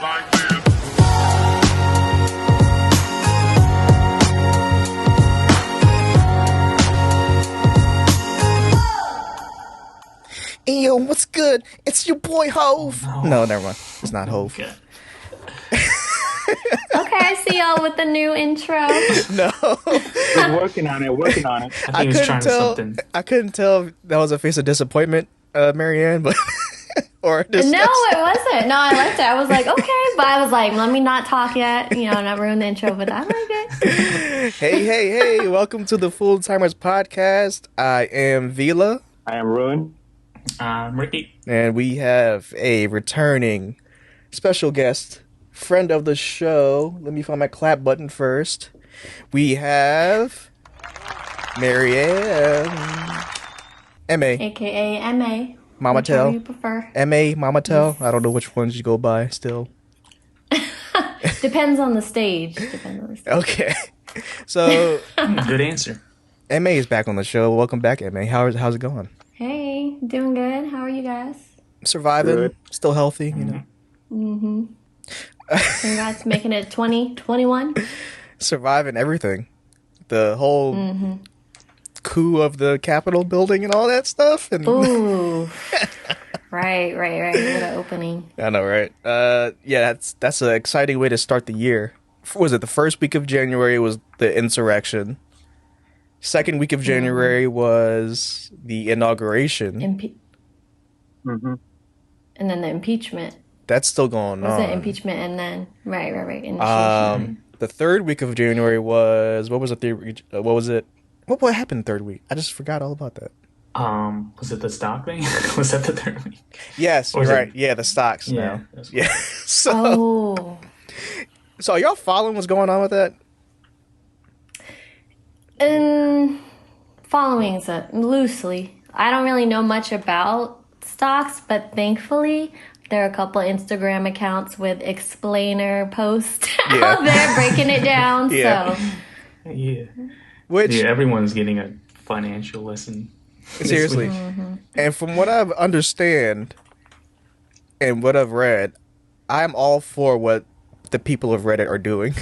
like this. Yo, what's good? It's your boy Hove. Oh, No, never mind. It's not Hove. Okay. Okay, I see y'all with the new intro. No, We're working on it. I think he was trying tell. something. I couldn't tell if that was a face of disappointment, Marianne, but or disgust. No, it wasn't. No, I liked it. I was like, okay, but I was like, let me not talk yet, not ruin the intro, but I like it. Hey! Welcome to the Full Timers Podcast. I am Vila, I am ruined. Ricky. and we have a returning special guest, friend of the show. Let me find my clap button first. We have Marianne, M.A. AKA MA. Mama Whichever Tell. you prefer. M.A. Mama Tell. I don't know which ones you go by still. Depends on the stage. Okay. So, Good answer. M.A. is back on the show. Welcome back, M.A. How's it going? Hey, doing good. How are you guys? Surviving. Good. Still healthy, you know. Congrats, making it 2021. Surviving everything. The whole coup of the Capitol building and all that stuff. And Ooh. Right. What an opening. I know, right? Yeah, that's an exciting way to start the year. Was it the first week of January was the insurrection? Second week of January was the inauguration. Mm-hmm. And then the impeachment. That's still going Was on. it impeachment and then right. Initiation. The third week of January was what was the third? What was it? What happened third week? I just forgot all about that. Was it the stock thing? Was that the third week? Yes, Or is right. it- Yeah, the stocks Yeah, now. that's- Yeah. So, Oh. so are y'all following what's going on with that? And following it loosely. I don't really know much about stocks, but thankfully there are a couple Instagram accounts with explainer posts Yeah. out there breaking it down. Yeah. So Yeah. Which Yeah, everyone's getting a financial lesson. this seriously, week. and from what I understand and what I've read, I'm all for what the people of Reddit are doing,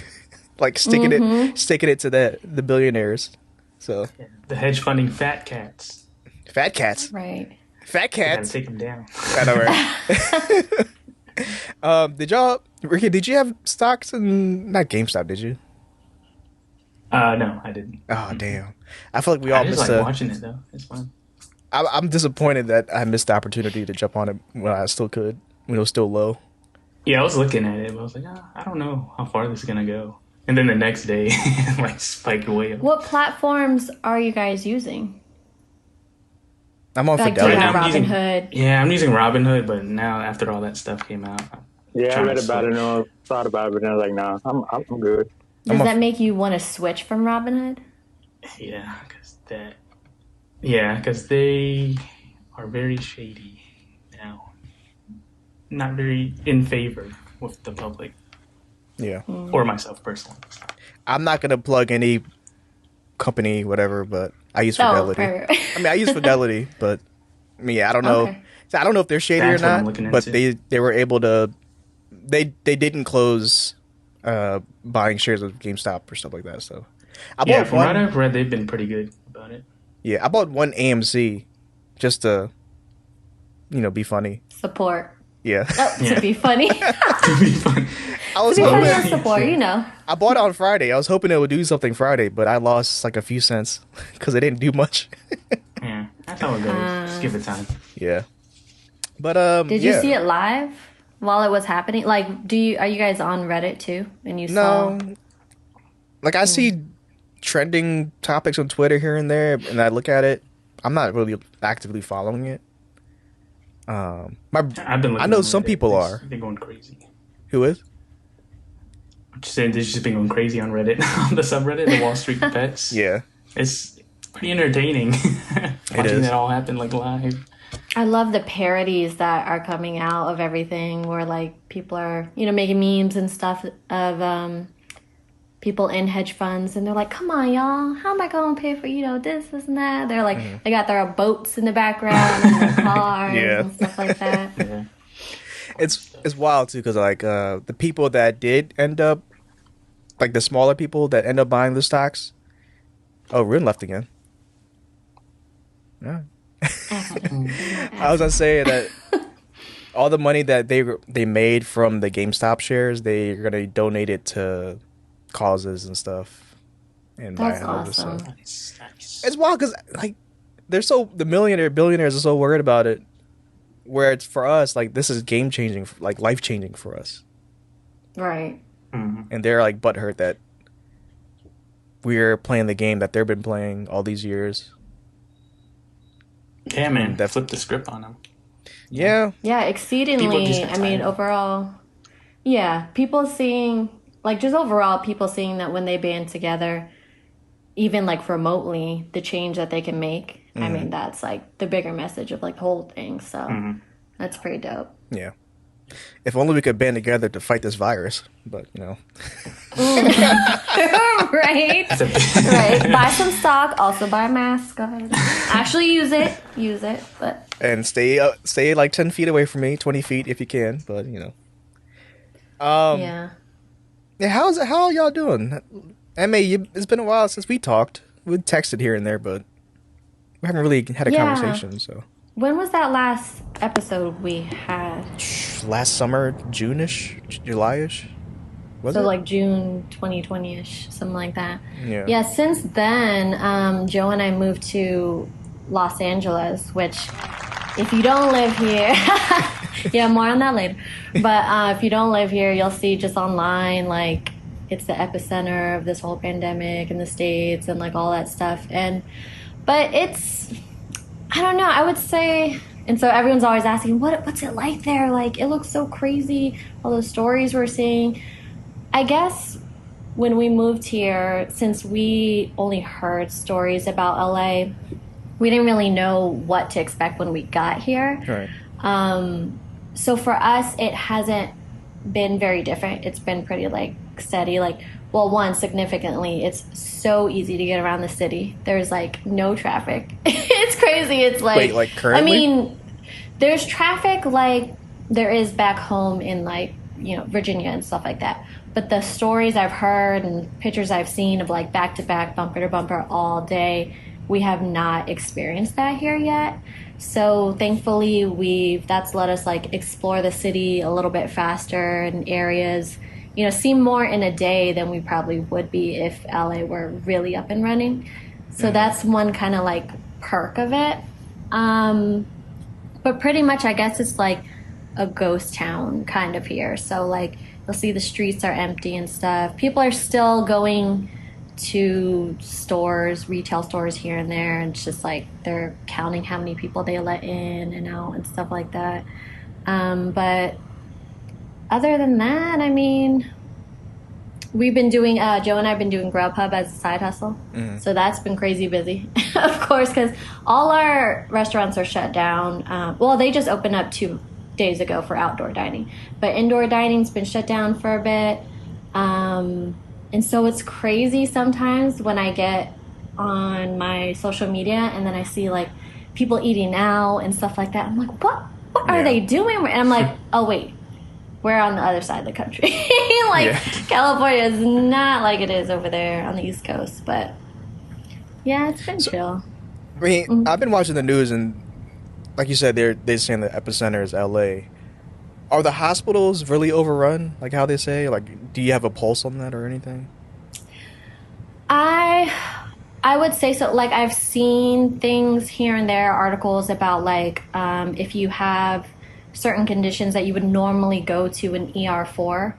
like sticking it to the billionaires. So The hedge funding fat cats. fat cats, right. fat Gotta cats. take them down. I know, right? Did y'all, Ricky? Did you have stocks in not GameStop? Did you? No, I didn't. Oh damn! I feel like we all I just missed like a. watching it though. It's fun. I'm disappointed that I missed the opportunity to jump on it when I still could, when it was still low. Yeah, I was looking at it, but I was like, I don't know how far this is gonna go. And then the next day, like spiked way up. What platforms are you guys using? I'm on Like, do you Fidelity. have I'm using- Robinhood? Yeah, I'm using Robinhood, but now after all that stuff came out, Yeah, I trying read to about it switch. and I thought about it, and I was like, nah, I'm good. Does I'm a- that make you want to switch from Robinhood? Yeah, because they are very shady now. Not very in favor with the public Yeah, or myself personally. I'm not gonna plug any company, whatever, but I use Oh, Fidelity. right. I mean, I use Fidelity, but I mean, yeah, I don't know. Okay. I don't know if they're shady That's or what I'm not, looking but into. they were able to. They didn't close buying shares of GameStop or stuff like that. So I Yeah, bought from one. what I've read, they've been pretty good about it. Yeah, I bought one AMC just to, be funny. Support. Yeah, Oh, Yeah. to be funny. to To be fun. I was be funny hoping. or support, I bought it on Friday. I was hoping it would do something Friday, but I lost like a few cents because it didn't do much. Yeah, that's how it goes. Just give it time. Yeah, but Did you see it live while it was happening? Like, are you guys on Reddit too? And you saw? No, like I see trending topics on Twitter here and there, and I look at it. I'm not really actively following it. My I've been. I know looking some at it. people are. They're going crazy. who is? I'm just saying, they've just been going crazy on Reddit, on the subreddit, the Wall Street Pets. Yeah, It's pretty entertaining. Watching is. it all happen like live. I love the parodies that are coming out of everything, where like people are, making memes and stuff of people in hedge funds, and they're like, "Come on, y'all, how am I going to pay for this and that?" They're like, they got their boats in the background and their cars Yeah. and stuff like that. Yeah. it's it's wild too because like the people that did end up like the smaller people that end up buying the stocks. Oh, Rune left again. Yeah. I was gonna say that all the money that they made from the GameStop shares, they're gonna donate it to causes and stuff, and buy That's houses. So awesome. Nice. it's wild because like the billionaires are so worried about it, where it's for us like this is game changing, like life changing for us, Right. and they're like butthurt that we're playing the game that they've been playing all these years. Yeah, man. Def- Flip the script on them. Yeah, Yeah, People exceedingly. just got I mean, tired. overall, yeah, people seeing, like, just overall, people seeing that when they band together, even like remotely, the change that they can make. I mean, that's like the bigger message of like the whole thing. So that's pretty dope. yeah. If only we could band together to fight this virus, but you know. Right? Right. Buy some stock, also buy a mask. Go ahead. Actually use it. Use it. But And stay like 10 feet away from me, 20 feet if you can, but you know. yeah. Yeah, how are y'all doing? It's been a while since we talked. We texted here and there, but we haven't really had a Yeah. conversation, so. When was that last episode we had? Last summer, June-ish, July-ish? Was So it? like June 2020-ish, something like that. Yeah. Yeah, since then, Joe and I moved to Los Angeles, which if you don't live here, yeah, more on that later. But if you don't live here, you'll see just online, like, it's the epicenter of this whole pandemic in the States and like all that stuff. But it's, I don't know, I would say, and so everyone's always asking, what's it like there? Like, it looks so crazy, all those stories we're seeing. I guess when we moved here, since we only heard stories about LA, we didn't really know what to expect when we got here. Right. So for us, it hasn't been very different. It's been pretty like steady. Like, well, one, significantly, it's so easy to get around the city. There's like no traffic. It's crazy. It's like, Wait, like currently? I mean, there's traffic like there is back home in like, you know, Virginia and stuff like that. But the stories I've heard and pictures I've seen of like back to back, bumper to bumper all day, we have not experienced that here yet. So thankfully that's let us like explore the city a little bit faster in areas, you know, see more in a day than we probably would be if LA were really up and running. So that's one kind of like perk of it. But pretty much I guess it's like a ghost town kind of here. So like you'll see the streets are empty and stuff. People are still going to stores, retail stores here and there, and it's just like they're counting how many people they let in and out and stuff like that. But other than that, I mean, we've been doing, Joe and I have been doing Grubhub as a side hustle. So that's been crazy busy, of course, because all our restaurants are shut down. Well, they just opened up 2 days ago for outdoor dining, but indoor dining's been shut down for a bit. And so it's crazy sometimes when I get on my social media and then I see like people eating out and stuff like that. I'm like, what are they doing? And I'm like, oh wait, we're on the other side of the country. Like California is not like it is over there on the East Coast, but yeah, it's been chill. I mean, I've been watching the news and like you said, they're saying the epicenter is LA. Are the hospitals really overrun? Like how they say? Like, do you have a pulse on that or anything? I would say so. Like I've seen things here and there, articles about like if you have certain conditions that you would normally go to an ER for,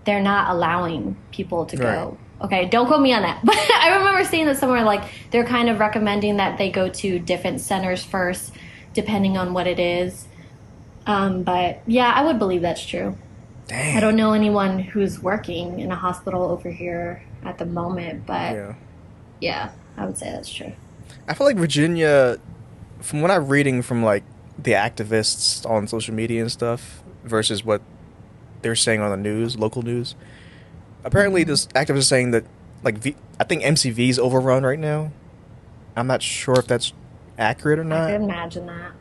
they're not allowing people to go. Okay, don't quote me on that. But I remember seeing that somewhere like they're kind of recommending that they go to different centers first, depending on what it is. But yeah, I would believe that's true. Dang. I don't know anyone who's working in a hospital over here at the moment, but yeah, I would say that's true. I feel like Virginia, from what I'm reading from like the activists on social media and stuff versus what they're saying on the news, local news, apparently this activist is saying that like I think MCV's overrun right now. I'm not sure if that's accurate or I not. could imagine that.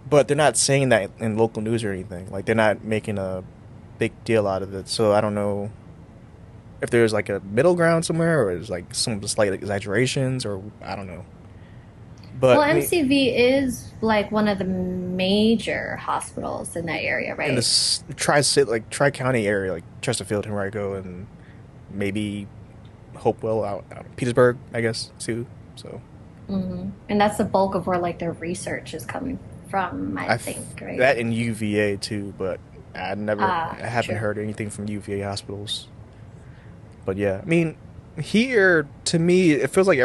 but they're not saying that in local news or anything. Like they're not making a big deal out of it. So I don't know if there's like a middle ground somewhere, or there's like some slight exaggerations, or I don't know. But Well, MCV is like one of the major hospitals in that area, in right? this tri county area, like Chesterfield, Henrico, and maybe Hopewell, out Petersburg, I guess too. So And that's the bulk of where like their research is coming from, I I think, right? that in UVA too, but I haven't True. heard anything from UVA hospitals. But yeah, I mean, here to me, it feels like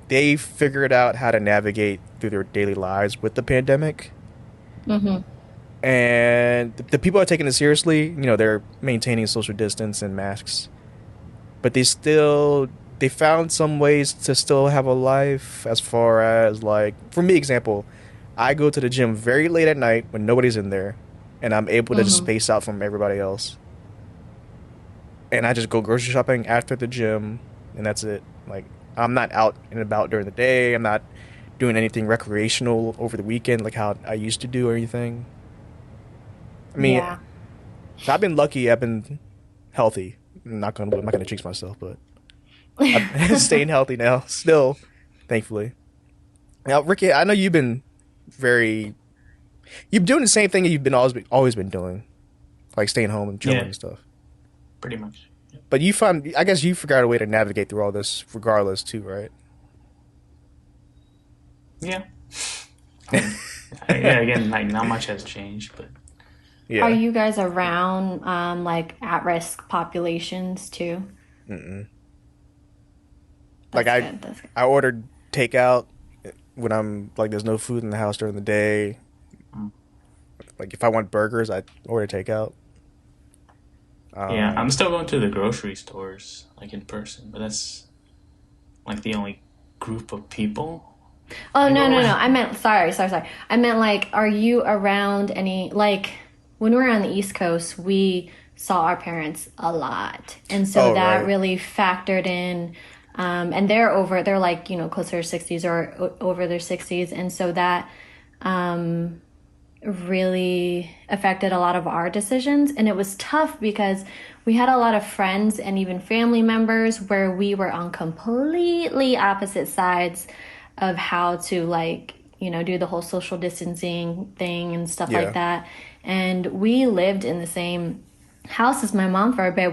they figured out how to navigate through their daily lives with the pandemic, Mm-hmm. and the people are taking it seriously. You know, they're maintaining social distance and masks, but they found some ways to still have a life. As far as like, for me, example, I go to the gym very late at night when nobody's in there, and I'm able to just Mm-hmm. space out from everybody else. And I just go grocery shopping after the gym, and that's it. Like I'm not out and about during the day. I'm not doing anything recreational over the weekend like how I used to do or anything. I mean, Yeah. so I've been lucky. I've been healthy. I'm not gonna jinx myself, but I'm staying healthy now. Still, thankfully. Now, Ricky, I know very you've doing the same thing that you've been always been doing, like staying home and chilling Yeah, and stuff. pretty much. Yep. But I guess you figured out a way to navigate through all this regardless too, right? Yeah. Yeah, again, like not much has changed, but Are Yeah. you guys around like at-risk populations too? Mm-mm. Like That's good. That's good. I ordered takeout when I'm like there's no food in the house during the day. mm, Like if I want burgers, I order takeout. yeah, I'm Um, still going to the grocery stores like in person, but that's like the only group of people Oh, I no, go no, no. around. I meant, sorry. I meant like, are you around any, like, when we were on the East Coast, we saw our parents a lot. And so oh that right. really factored in. And they're like, closer to 60s or over their 60s. And so that really affected a lot of our decisions. And it was tough because we had a lot of friends and even family members where we were on completely opposite sides of how to, like, do the whole social distancing thing and stuff like Yeah. that. And we lived in the same house as my mom for a bit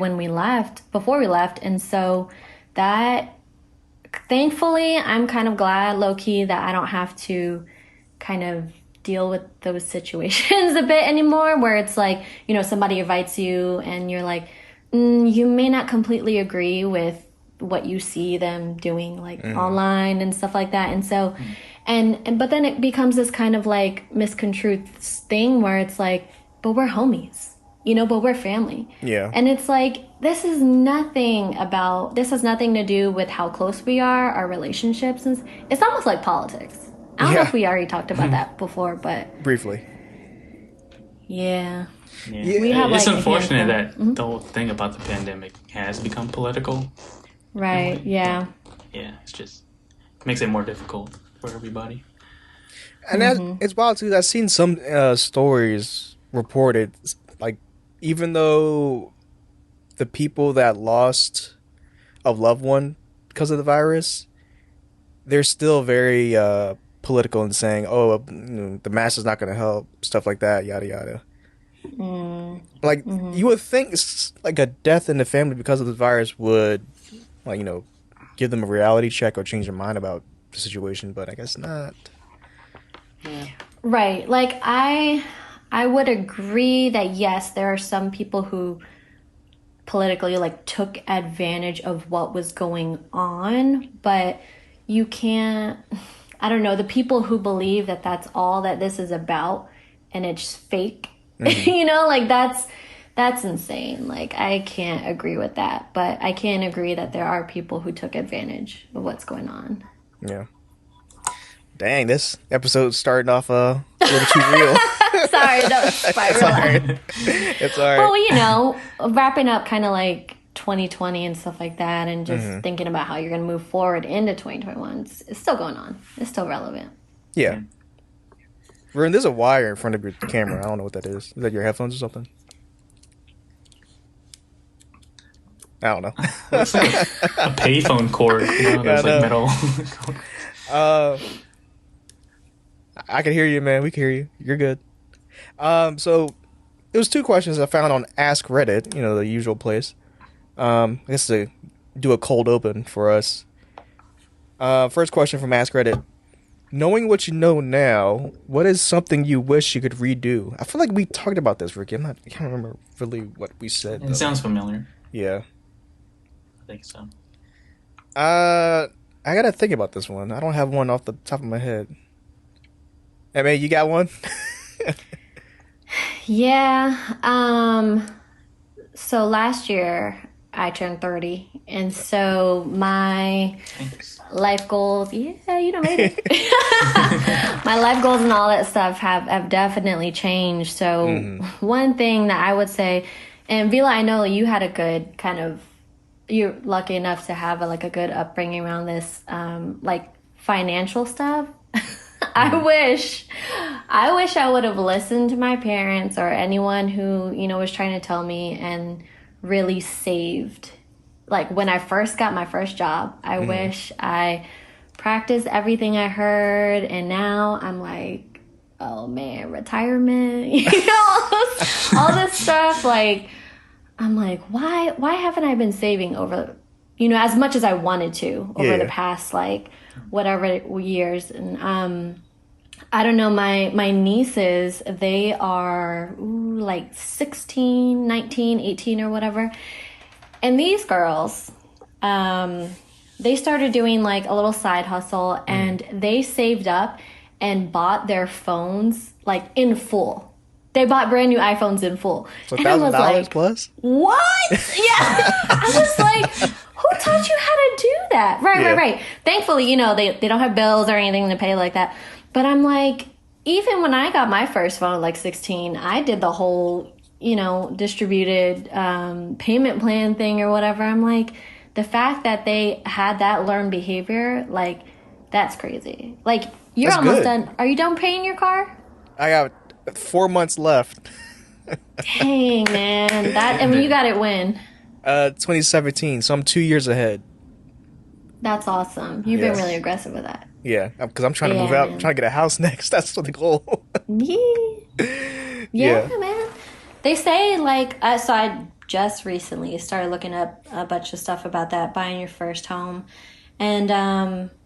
before we left. And so that, thankfully, I'm kind of glad, low key, that I don't have to kind of deal with those situations a bit anymore, where it's like, somebody invites you and you're like, you may not completely agree with what you see them doing, like online and stuff like that. And so, but then it becomes this kind of like misconstrued thing where it's like, but we're homies, but we're family. Yeah. And it's like, this has nothing to do with how close we are, our relationships. And it's almost like politics. I don't know Yeah. if we already talked about that before, but Briefly. yeah. Yeah, We have it's like a unfortunate handful. that the whole thing about the pandemic has become political in a Right, way. But yeah. yeah, it's just makes it more difficult for everybody. And it's wild too. I've seen some stories reported, like even though the people that lost a loved one because of the virus, they're still very political in saying, "Oh, the mask is not going to help," stuff like that, yada yada. Like you would think, like a death in the family because of the virus would, like give them a reality check or change their mind about the situation, but I guess not. Right. Like I would agree that yes, there are some people who politically like took advantage of what was going on, but you can't, I don't know, the people who believe that that's all that this is about and it's fake. Like that's insane. Like I can't agree with that, but I can agree that there are people who took advantage of what's going on. Yeah. Dang, this episode's starting off a little too real. Sorry, that was spiraling. It's all Well, right. wrapping up kind of like 2020 and stuff like that, and just thinking about how you're going to move forward into 2021. It's still going on. It's still relevant. Yeah. Vern, there's a wire in front of your camera. I don't know what that is. Is that your headphones or something? I don't know. Looks like a payphone cord. There's I know. metal. I can hear you, man. We can hear you. You're good. So it was two questions I found on Ask Reddit, the usual place. I guess to do a cold open for us. First question from Ask Reddit. Knowing what you know now, what is something you wish you could redo? I feel like we talked about this, Ricky. I can't remember really what we said. It sounds familiar. Yeah. I think so. I gotta think about this one. I don't have one off the top of my head. Hey, man, you got one? Yeah. So last year I turned 30, and so my Thanks. life goals, made it. My life goals and all that stuff have definitely changed. So one thing that I would say, and Vila, I know you had a good you're lucky enough to have a good upbringing around this, financial stuff. I wish I would have listened to my parents or anyone who, was trying to tell me and really saved. Like when I first got my first job, I wish I practiced everything I heard, and now I'm like, oh man, retirement, all this stuff. Like, I'm like, why haven't I been saving over, as much as I wanted to over the past whatever years? And I don't know, my nieces, they are 16, 19, 18 or whatever. And these girls, they started doing a little side hustle, and they saved up and bought their phones in full. They bought brand new iPhones in full. So and I was $1,000 like, plus? what? Yeah. I was like, who taught you how to do that? Right. Thankfully, they don't have bills or anything to pay like that. But I'm like, even when I got my first phone at 16, I did the whole, distributed payment plan thing or whatever. I'm like, the fact that they had that learned behavior, that's crazy. You're That's almost good. done. Are you done paying your car? I got 4 months left. Dang, man. You got it when? 2017, so I'm 2 years ahead. That's awesome. You've Yes. been really aggressive with that. Yeah, because I'm trying to move Yeah, out. man. I'm trying to get a house next. That's the goal. Yeah, man. They say so I just recently started looking up a bunch of stuff about that, buying your first home. And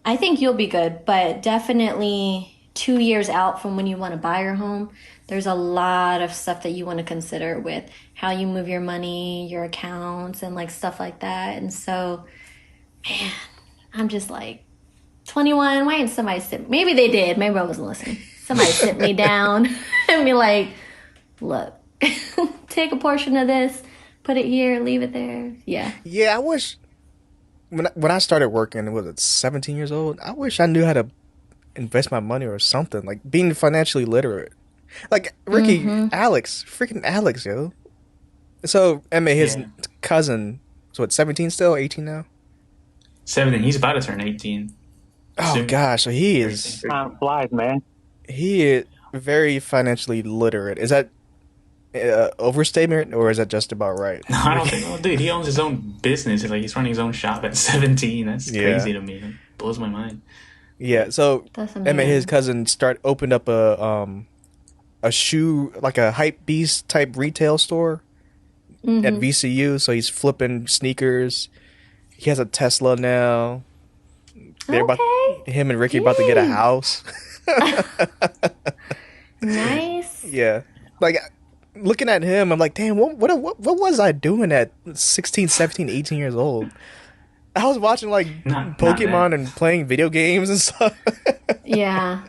I think you'll be good, but definitely 2 years out from when you want to buy your home, there's a lot of stuff that you want to consider with how you move your money, your accounts, and stuff like that. And so, man, I'm just 21, why didn't somebody sit? Maybe they did. Maybe I wasn't listening. Somebody sit me down and be like, look, take a portion of this, put it here, leave it there. Yeah. Yeah, I wish when I started working, was it 17 years old? I wish I knew how to invest my money or something, being financially literate. Ricky, freaking Alex, yo. So, his cousin, so what, 17 still, 18 now? 17. He's about to turn 18. Oh Soon. gosh, so he is Time flies, man. very financially literate. Is that overstatement, or is that just about right? No, I don't think. Oh, dude, he owns his own business. He's running his own shop at 17. That's crazy to me. It blows my mind. Yeah, so That's him and amazing. his cousin opened up a shoe, a hype beast type retail store at VCU. So he's flipping sneakers. He has a Tesla now. Him and Ricky about to get a house. Nice. Yeah, looking at him, I'm like, damn, what was I doing at 16, 17, 18 years old? I was watching Not Pokemon bad. and playing video games and stuff. Yeah.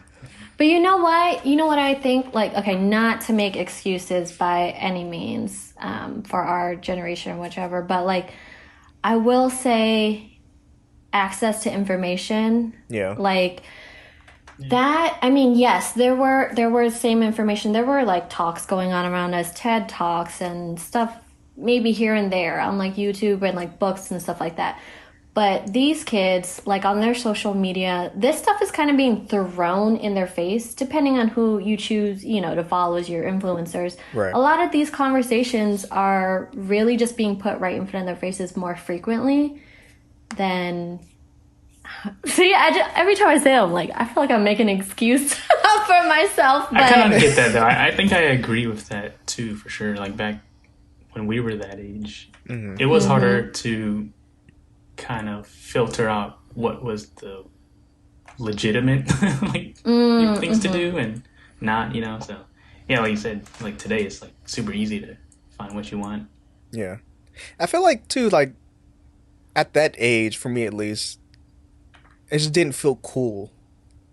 But you know what? You know what I think? Okay, not to make excuses by any means for our generation or whichever, but I will say access to information. Yeah. That, yes, there were same information. There were talks going on around us, TED Talks and stuff maybe here and there on YouTube and books and stuff like that. But these kids, like on their social media, this stuff is kind of being thrown in their face, depending on who you choose, you know, to follow as your influencers. Right. A lot of these conversations are really just being put right in front of their faces more frequently than. See, every time I say it, I'm like, I feel like I'm making an excuse for myself. But I kind of get that, though. I think I agree with that, too, for sure. Like, back when we were that age, it was harder to kind of filter out what was the legitimate like things to do and not, you know. So yeah, like you said, like today it's like super easy to find what you want. Yeah. I feel like too, like at that age, for me at least, it just didn't feel cool.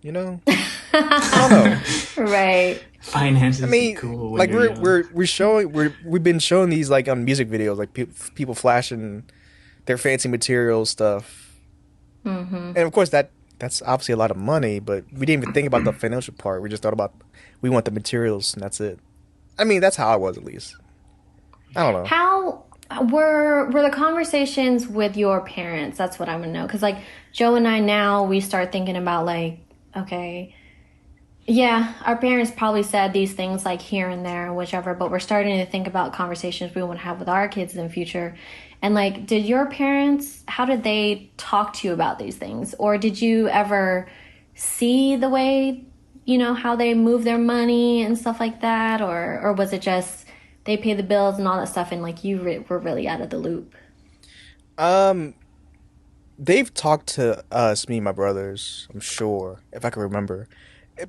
You know? I don't know. right. Finances I mean, are cool. When like you're young. we've been showing these like on music videos, like people flashing their fancy material stuff, and of course that's obviously a lot of money. But we didn't even think about the financial part. We just thought about we want the materials, and that's it. I mean, that's how I was at least. I don't know. How were the conversations with your parents? That's what I want to know. Because like Joe and I now, we start thinking about like, okay, yeah, our parents probably said these things like here and there and whichever, but we're starting to think about conversations we want to have with our kids in the future. And like, did your parents, how did they talk to you about these things? Or did you ever see the way, you know, how they move their money and stuff like that? Or was it just they pay the bills and all that stuff and like you were really out of the loop? They've talked to us, me and my brothers, I'm sure, if I can remember.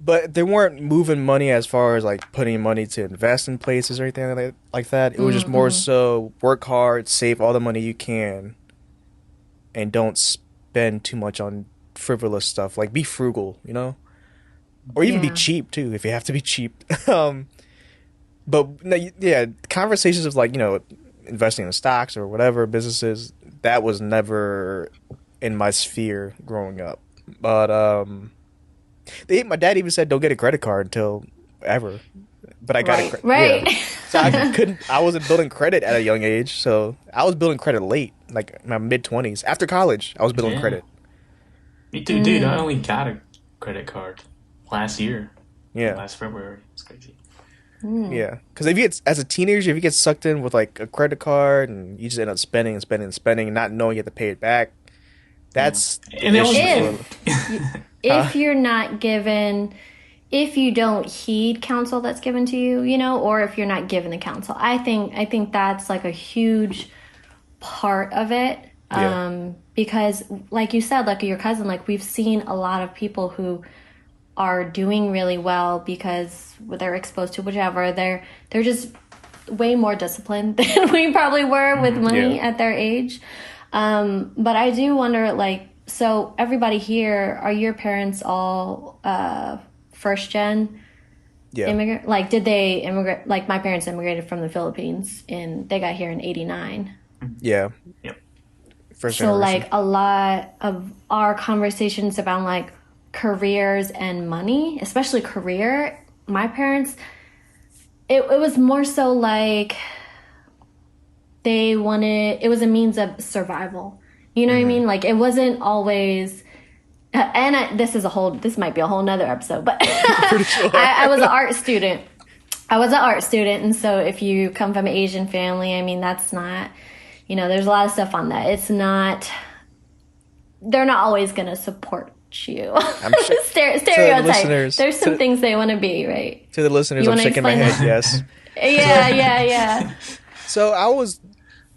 But they weren't moving money as far as like putting money to invest in places or anything like that. It was just more so work hard, save all the money you can, and don't spend too much on frivolous stuff. Like be frugal, you know, or even be cheap too if you have to be cheap. But yeah, conversations of like, you know, investing in stocks or whatever businesses, that was never in my sphere growing up. But my dad even said don't get a credit card until ever. But I got a credit. Right. Yeah. So I wasn't building credit at a young age. So I was building credit late, like my mid-20s. After college, I was building credit. Me too, dude. I only got a credit card last year. Yeah. Last February. It's crazy. Yeah. Because if you get, as a teenager, if you get sucked in with like a credit card and you just end up spending and spending and spending and not knowing you have to pay it back, that's And it was if you're not given, if you don't heed counsel that's given to you, you know, or if you're not given the counsel, I think that's like a huge part of it. Because like you said, like your cousin, like we've seen a lot of people who are doing really well because they're exposed to whichever, they're just way more disciplined than we probably were with money at their age. But I do wonder, like, so everybody here, are your parents all first gen immigrant? Like, did they immigrate? Like, my parents immigrated from the Philippines and they got here in '89. Yeah. Yep. First so generation. like a lot of our conversations about like careers and money, especially career, my parents, it was more so like they wanted, it was a means of survival. You know what I mean? Like it wasn't always, this might be a whole nother episode, but I was an art student. And so if you come from an Asian family, I mean, that's not, you know, there's a lot of stuff on that. It's not, they're not always going to support you. I'm sure. Stereotype. There's some things they want to be, right? To the listeners, I'm shaking my head, yes. Yeah. So I was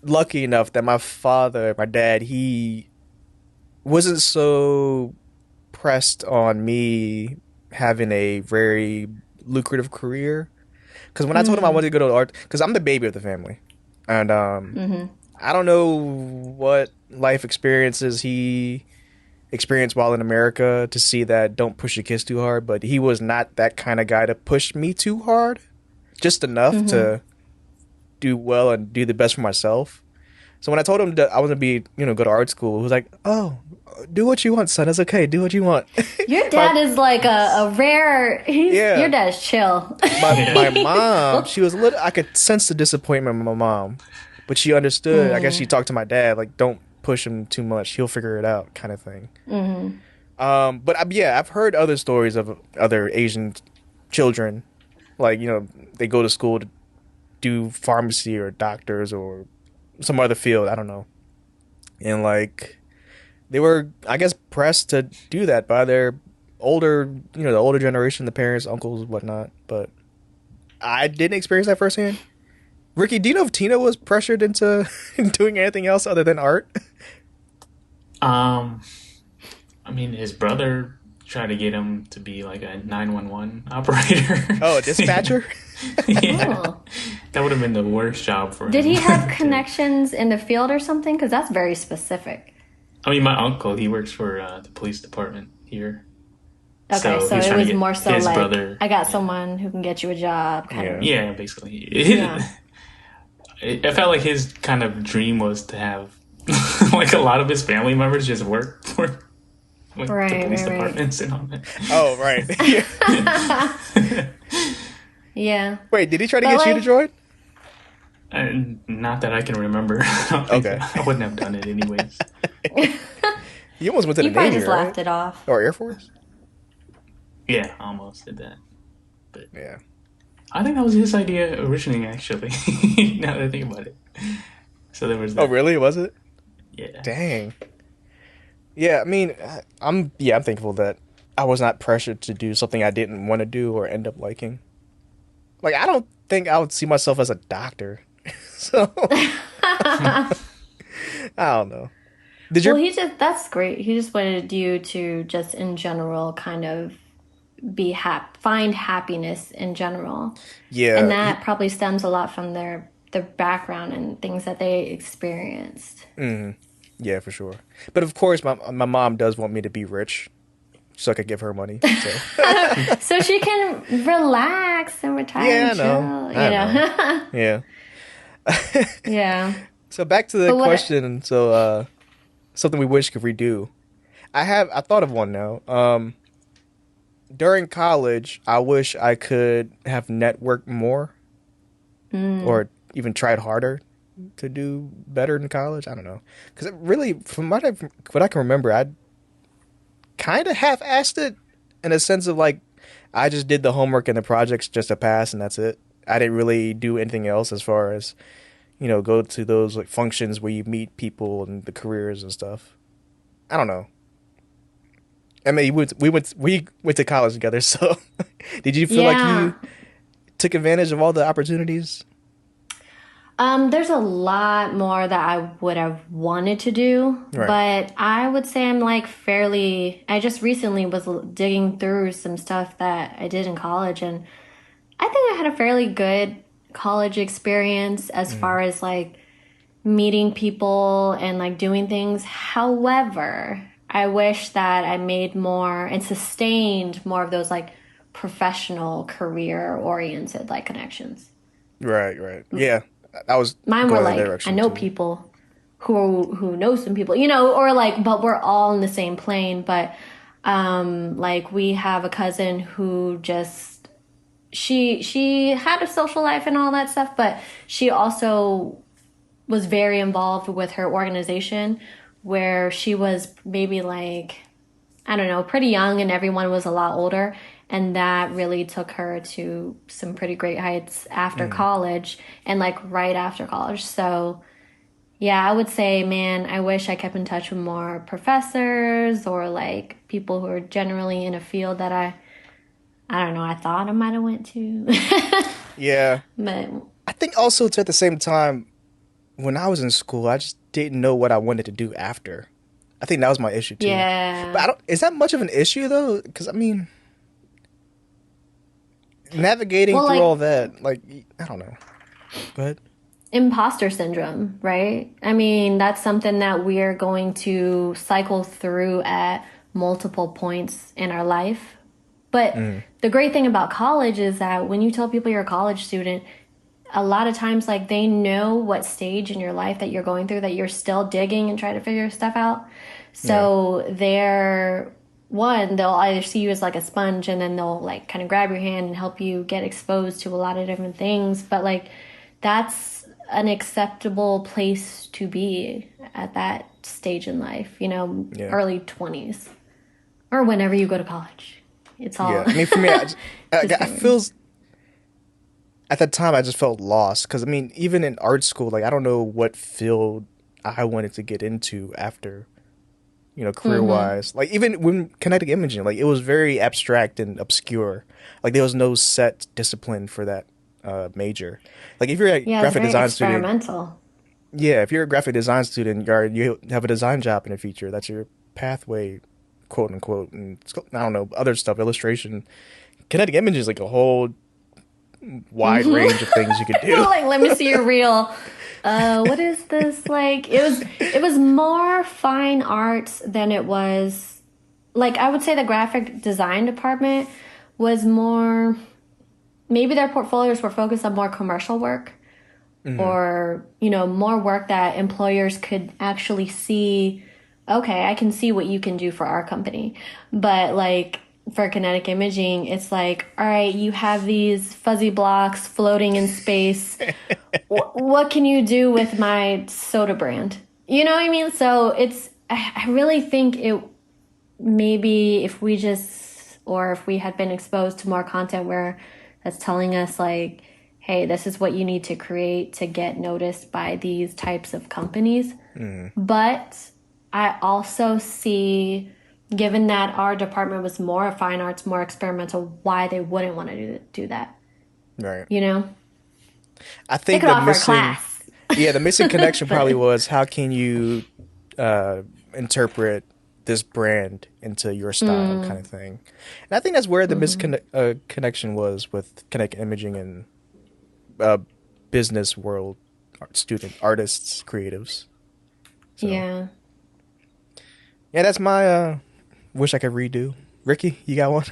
lucky enough that my dad, he wasn't so pressed on me having a very lucrative career. Because when I told him I wanted to go to art, because I'm the baby of the family, and I don't know what life experiences he experienced while in America to see that don't push your kids too hard, but he was not that kind of guy to push me too hard, just enough to do well and do the best for myself. So when I told him that I was gonna be, you know, go to art school, he was like, "Oh, do what you want, son. It's okay. Do what you want." Your dad is like a rare. Your dad's chill. My mom, she was a little. I could sense the disappointment in my mom, but she understood. I guess she talked to my dad, like, don't push him too much. He'll figure it out, kind of thing. But yeah, I've heard other stories of other Asian children, like, you know, they go to school to do pharmacy or doctors or some other field. I don't know, and like they were, I guess, pressed to do that by their older, you know, the older generation, the parents, uncles, whatnot. But I didn't experience that firsthand. Ricky, do you know if Tina was pressured into doing anything else other than art? I mean, his brother tried to get him to be like a 911 operator. Oh, a dispatcher? Yeah. Oh. That would have been the worst job for him. Did he have connections in the field or something? Because that's very specific. I mean, my uncle, he works for the police department here. Okay, so he was it trying to was get more so his like, brother. I got someone who can get you a job, kind of. Yeah, basically. Yeah. I felt like his kind of dream was to have like a lot of his family members just work for like, the Right, police right, right. departments and all that. Oh, right. Yeah. Wait, did he try to But, get you to like- join? And not that I can remember. I don't think Okay. I wouldn't have done it anyways. You almost went to the You probably Navy, just right? laughed it off. Or Air Force? Yeah, I almost did that. Yeah. I think that was his idea originally, actually. Now that I think about it. So there was that. Oh, really? Was it? Yeah. Dang. Yeah, I mean, I'm thankful that I was not pressured to do something I didn't want to do or end up liking. Like, I don't think I would see myself as a doctor. So, I don't know. Did your Well, that's great. He just wanted you to just in general kind of be find happiness in general. yeah, And that probably stems a lot from their background and things that they experienced. yeah, for sure. But of course, my mom does want me to be rich, so I could give her money. So So she can relax and retire Yeah, I and know. chill. I You know? yeah. Yeah. So back to the But what- question. So something we wish could redo. I thought of one now. During college, I wish I could have networked more, or even tried harder to do better in college. I don't know, because really, from what I can remember, I kind of half-assed it in a sense of like I just did the homework and the projects just to pass, and that's it. I didn't really do anything else as far as, you know, go to those like functions where you meet people and the careers and stuff. I don't know. I mean, we went to college together, so did you feel like Yeah. you took advantage of all the opportunities? There's a lot more that I would have wanted to do, Right. but I would say I'm like I just recently was digging through some stuff that I did in college, and I think I had a fairly good college experience as far as like meeting people and like doing things. However, I wish that I made more and sustained more of those like professional career oriented like connections. Right. Yeah, I was Mine going were that like, direction I know too. people who know some people, you know, or like, but we're all in the same plane. But like we have a cousin who just she had a social life and all that stuff, but she also was very involved with her organization, where she was maybe like, I don't know, pretty young, and everyone was a lot older. And that really took her to some pretty great heights after college and like right after college. So yeah, I would say, man, I wish I kept in touch with more professors or like people who are generally in a field that I don't know, I thought I might have went to. Yeah, But I think also too, at the same time, when I was in school, I just didn't know what I wanted to do after. I think that was my issue too. yeah. But is that much of an issue though? Because I mean, navigating Well, through like- all that, like, I don't know. Go ahead. Imposter syndrome, right? I mean, that's something that we're going to cycle through at multiple points in our life. But the great thing about college is that when you tell people you're a college student, a lot of times like they know what stage in your life that you're going through, that you're still digging and trying to figure stuff out. So they'll either see you as like a sponge, and then they'll like kind of grab your hand and help you get exposed to a lot of different things. But like that's an acceptable place to be at that stage in life, Yeah. early 20s or whenever you go to college. It's all Yeah. I mean, for me, I discovery. feel at that time I just felt lost because I mean, even in art school, like I don't know what field I wanted to get into after, career wise. Like even when kinetic imaging, like it was very abstract and obscure. Like there was no set discipline for that major. Like if you're a Yeah, it's graphic very design student, experimental. yeah, if you're a graphic design student, you have a design job in the future. That's your pathway, quote unquote, and I don't know other stuff, illustration. Kinetic imaging is like a whole wide range of things you could do. Like, let me see your reel. What is this? Like, it was more fine arts than it was, like, I would say the graphic design department was more, maybe their portfolios were focused on more commercial work, or more work that employers could actually see. Okay, I can see what you can do for our company. But like for kinetic imaging, it's like, all right, you have these fuzzy blocks floating in space. What can you do with my soda brand? You know what I mean? So I really think it, maybe if we just, or if we had been exposed to more content where that's telling us like, hey, this is what you need to create to get noticed by these types of companies. But I also see, given that our department was more fine arts, more experimental, why they wouldn't want to do that. Right. You know, I they think could offer a class. the missing connection probably But was how can you interpret this brand into your style kind of thing. And I think that's where the connection was with kinetic imaging and uh, business world artists, creatives. So yeah. yeah, that's my wish I could redo. Ricky, you got one?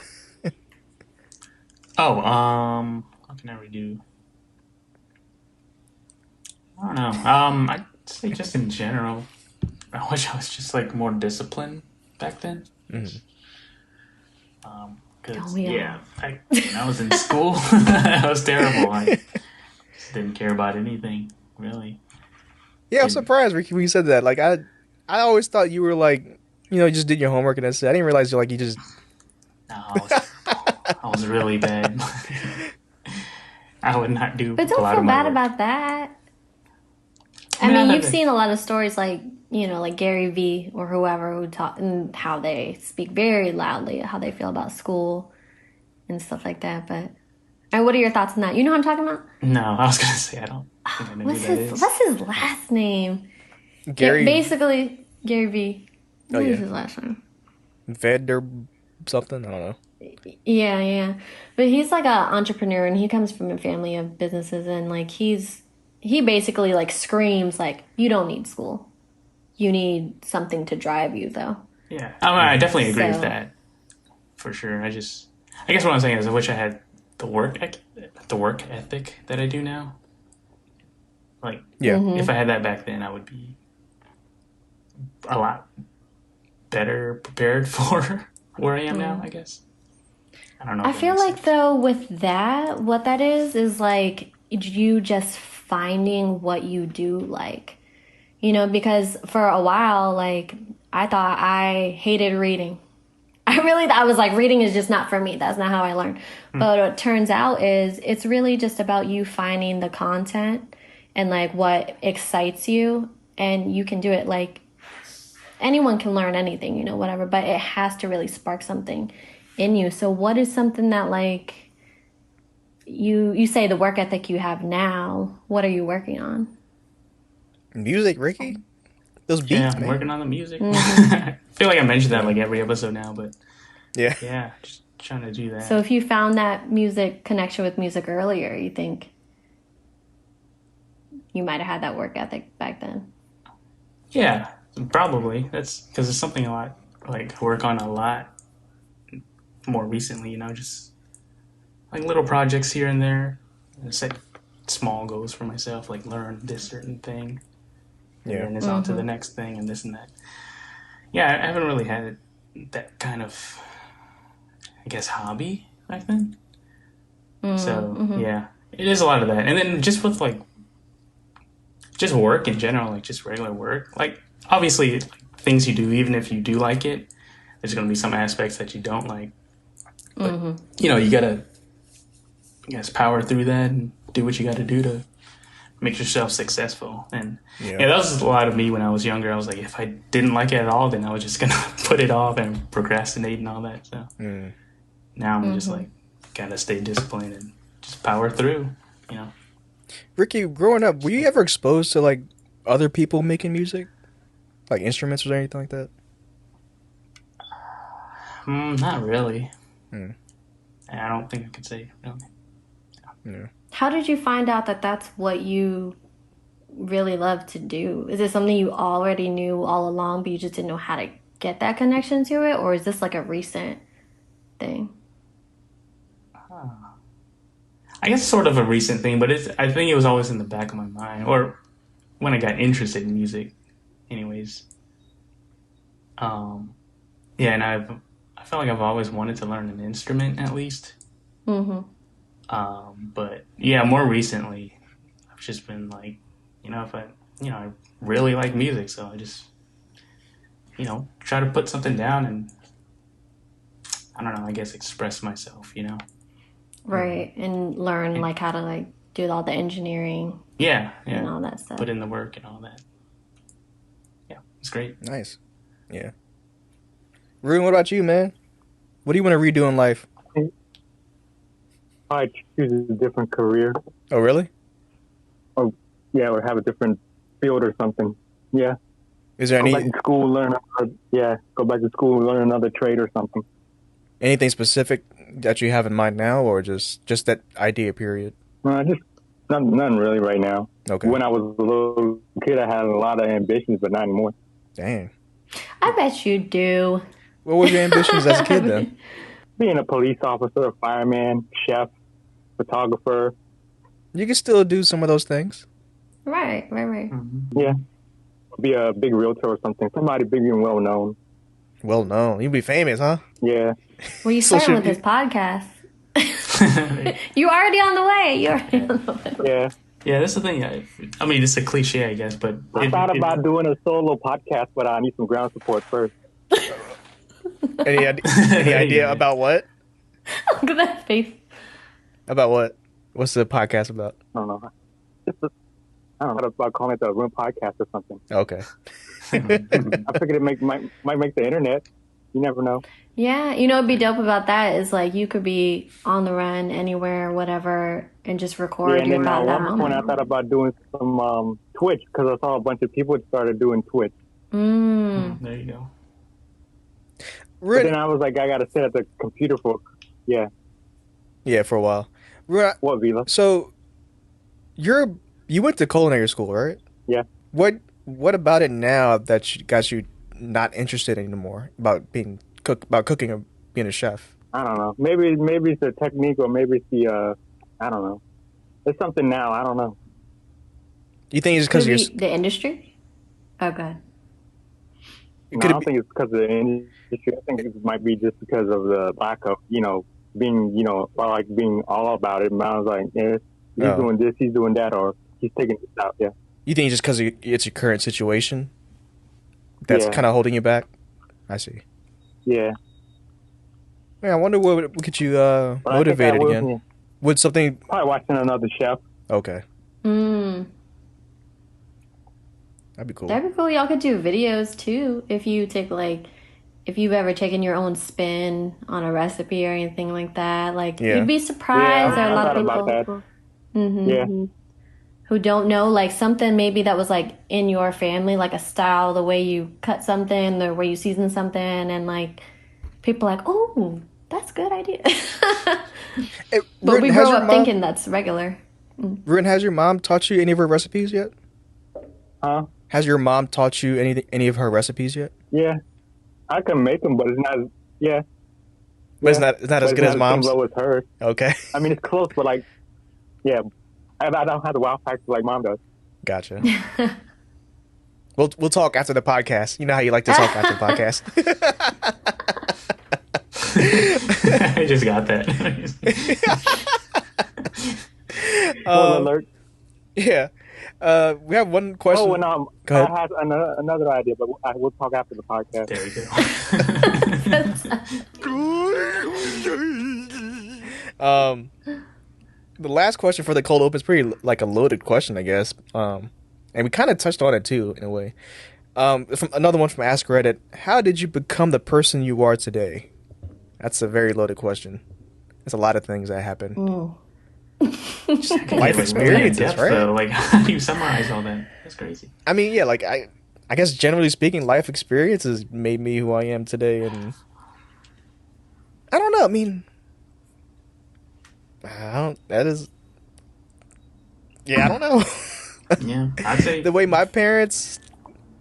Oh, what can I redo? I don't know. I'd say just in general, I wish I was just like more disciplined back then. Oh, Because yeah. when I was in school, I was terrible. I just didn't care about anything really. Yeah, I'm Didn't. surprised, Ricky, when you said that. Like I always thought you were like, you just did your homework and that's it. I didn't realize you just. No, I was terrible. I was really bad. I would not do But a don't lot feel of my bad work. about that. I I mean, mean, I you've haven't. seen a lot of stories like, like Gary Vee or whoever who talk and how they speak very loudly, how they feel about school and stuff like that. But and what are your thoughts on that? You know what I'm talking about? No, I was gonna say I don't think I know who that is. What's his last name? Gary. Basically, Gary Vee. Oh What is yeah, his last name? Vander something. I don't know. Yeah, yeah. But he's like an entrepreneur and he comes from a family of businesses and like he basically like screams like you don't need school. You need something to drive you though. Yeah, I definitely agree with So, that for sure. I guess what I'm saying is, I wish I had the work ethic that I do now. Like, Yeah, if I had that back then, I would be a lot better prepared for where I am now. I guess. I don't know I if that feel makes like sense. though with that, what that is like you just finding what you do like. Because for a while, like I thought I hated reading. I was like, reading is just not for me. That's not how I learn. But what it turns out is it's really just about you finding the content and like what excites you and you can do it. Like anyone can learn anything, whatever, but it has to really spark something in you. So what is something that like you say the work ethic you have now, what are you working on? music, Ricky. Those Yeah, beats, I'm man. working on the music. I feel like I mentioned that Yeah, like every episode now, but yeah. yeah, just trying to do So that. if you found that music connection with music earlier, you think you might have had that work ethic back then. Yeah, probably. That's because it's something I work on a lot more recently. Just like little projects here and there. And set small goals for myself, like learn this certain thing, and Yeah. then it's on to the next thing and this and that. Yeah, I haven't really had that kind of, I guess, hobby back then. So yeah, it is a lot of that. And then just with like just work in general, like just regular work. Like obviously, like, things you do, even if you do like it, there's going to be some aspects that you don't like. But you know, you gotta, I guess, power through that and do what you got to do to make yourself successful. And yeah, that was a lot of me when I was younger. I was like, if I didn't like it at all, then I was just gonna put it off and procrastinate and all that. So now I'm just like, gotta stay disciplined and just power through. You know. Ricky, growing up, were you ever exposed to like other people making music, like instruments or anything like that? Not really. I don't think I could say really. Yeah. How did you find out that that's what you really love to do? Is it something you already knew all along, but you just didn't know how to get that connection to it? Or is this like a recent thing? I guess sort of a recent thing, but I think it was always in the back of my mind, or when I got interested in music anyways. Yeah, and I feel like I've always wanted to learn an instrument at least. But yeah, more recently, I've just been like, I really like music, so I just, try to put something down and, I don't know, I guess express myself, Right, and learn like how to like do all the engineering. Yeah. And all that stuff. Put in the work and all that. Yeah, it's great. Nice. Yeah. Rune, what about you, man? What do you want to redo in life? I choose a different career. Oh, really? Oh, yeah, or have a different field or something. Yeah. Is there Go back to school, go back to school, learn another trade or something. Anything specific that you have in mind now, or just that idea period? Just none really right now. Okay. When I was a little kid, I had a lot of ambitions, but not anymore. Dang. I bet you do. What were your ambitions as a kid then? Being a police officer, a fireman, chef, photographer. You can still do some of those things. Right. Yeah. Be a big realtor or something. Somebody big and well known. Well known. You'd be famous, huh? Yeah. Well, you started with this podcast. You're already on the way. Yeah. Yeah, that's the thing. I mean, it's a cliche, I guess, but I thought about doing a solo podcast, but I need some ground support first. Any idea about what? Look at that face. About what? What's the podcast about? I don't know. I don't know about calling it the Room Podcast or something. Okay. I figured it might make the internet. You never know. Yeah, what'd be dope about that is like you could be on the run anywhere, whatever, and just record and then about that at one point I thought about doing some Twitch because I saw a bunch of people had started doing Twitch. There you go. But then I was like, I got to sit at the computer for, for a while. What, Vila? So, you went to culinary school, right? Yeah. What about it now that got you not interested anymore about cooking or being a chef? I don't know. Maybe it's the technique, or maybe it's the I don't know. It's something now. I don't know. You think it's because you're the industry? Oh, God. No, I don't think it's because of the industry. I think it might be just because of the lack of, being, being all about it. And I was like, yeah, he's doing this, he's doing that, or he's taking this out. Yeah. You think it's just because it's your current situation that's kind of holding you back? I see. Yeah. Yeah, I wonder what would get you motivated again. Yeah. Would something? Probably watching another chef. Okay. That'd be cool. That'd be cool. Y'all could do videos too if you take if you've ever taken your own spin on a recipe or anything like that. Like you'd be surprised. There are a lot of people who don't know like something maybe that was like in your family, like a style, the way you cut something, the way you season something, and like people are like, oh, that's a good idea. But we grow up thinking that's regular. Rune, has your mom taught you any of her recipes yet? Huh? Has your mom taught you any of her recipes yet? Yeah, I can make them, but it's not. Yeah, but it's not as good as mom's. As with her. Okay. I mean, it's close, but like, yeah, I don't have the wow factor like mom does. Gotcha. We'll talk after the podcast. You know how you like to talk after the podcast. I just got that. Spoiler alert. Yeah. We have one question. Oh, and Go I ahead. had another idea, but we'll talk after the podcast. There we go. um, the last question for the cold open is pretty like a loaded question, I guess. And we kind of touched on it too in a way. From another one from Ask Reddit. How did you become the person you are today? That's a very loaded question. There's a lot of things that happen. Life experiences, right? Though. Like, how do you summarize all that? That's crazy. I mean, yeah, like I guess generally speaking, life experiences made me who I am today, and I don't know. I mean, I don't. That is, yeah, I don't know. Yeah, I'd say The way my parents,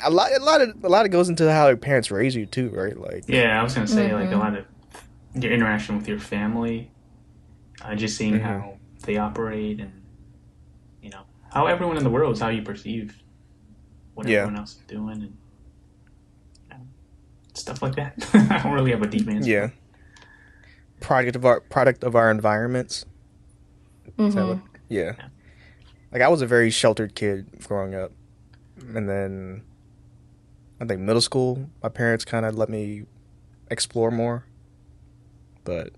a lot of goes into how your parents raise you too, right? Like, yeah, I was gonna say like a lot of your interaction with your family, just seeing how they operate, and how everyone in the world is how you perceive what everyone else is doing, and stuff like that. I don't really have a deep answer. Yeah, product of our environments. Is that what- yeah. Like I was a very sheltered kid growing up, and then I think middle school, my parents kind of let me explore more. But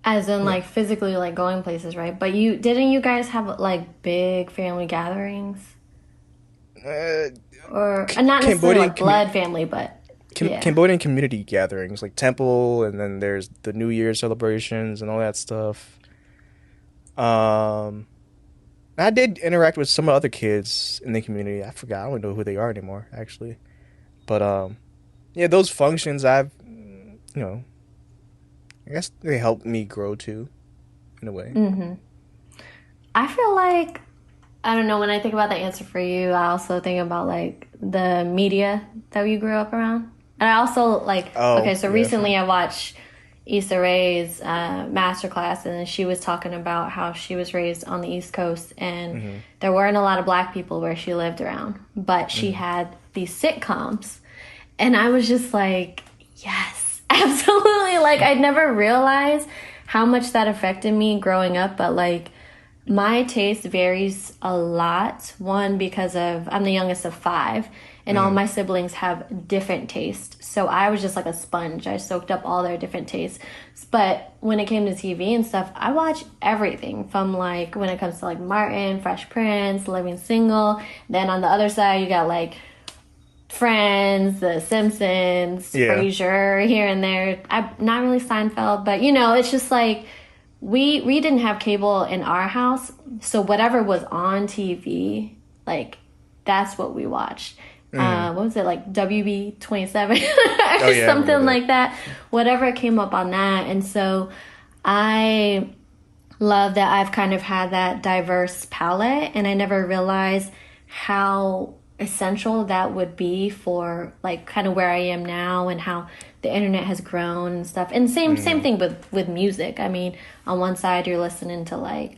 As in, like, physically, like, going places, right? But didn't you guys have, like, big family gatherings? Or not necessarily, like, blood family, but, yeah. Cambodian community gatherings, like temple, and then there's the New Year celebrations and all that stuff. I did interact with some other kids in the community. I forgot. I don't know who they are anymore, actually. But, yeah, those functions I guess they helped me grow too, in a way. I feel like, I don't know, when I think about the answer for you, I also think about, like, the media that you grew up around. And I also, like, recently I watched Issa Rae's masterclass, and she was talking about how she was raised on the East Coast, and there weren't a lot of black people where she lived around, but she had these sitcoms, and I was just like, yes, absolutely. Like, I'd never realized how much that affected me growing up, but like my taste varies a lot. One, because I'm the youngest of 5, and all my siblings have different tastes. So I was just like a sponge. I soaked up all their different tastes. But when it came to TV and stuff, I watch everything from, like, when it comes to, like, Martin, Fresh Prince, Living Single. Then on the other side, you got, like, Friends, The Simpsons, Frasier, here and there. I'm not really Seinfeld, but, it's just like we didn't have cable in our house. So whatever was on TV, like, that's what we watched. What was it, like WB 27 or something like that? Whatever came up on that. And so I love that I've kind of had that diverse palette, and I never realized how essential that would be for, like, kind of where I am now and how the internet has grown and stuff. And same thing with music. I mean, on one side you're listening to, like,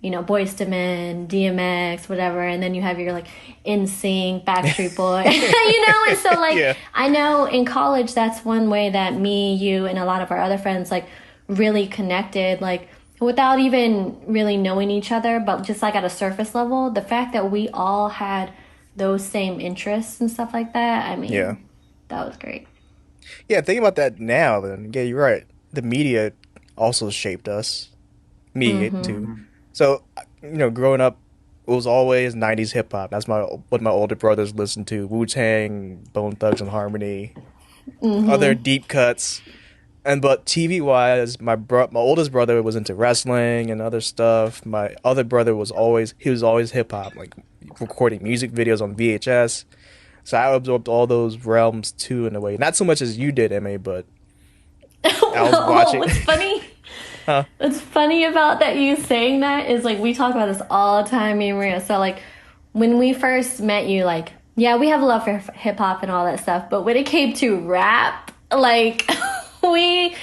Boyz II Men, DMX, whatever, and then you have your, like, NSYNC, Backstreet Boy, and so, like, I know in college that's one way that me, you, and a lot of our other friends, like, really connected, like, without even really knowing each other, but just, like, at a surface level, the fact that we all had those same interests and stuff like that, I mean, that was great. Yeah, think about that now, then. Yeah, you're right. The media also shaped us. Me, too. So, growing up, it was always 90s hip hop. That's what my older brothers listened to. Wu-Tang, Bone Thugs and Harmony, other deep cuts. But TV-wise, my oldest brother was into wrestling and other stuff. My other brother was always hip hop, like recording music videos on VHS. So I absorbed all those realms too, in a way. Not so much as you did, Emma, but I was watching. What's funny? What's funny about that, you saying that, is, like, we talk about this all the time, me and Maria. So, like, when we first met you, like, yeah, we have a love for hip hop and all that stuff, but when it came to rap, like, I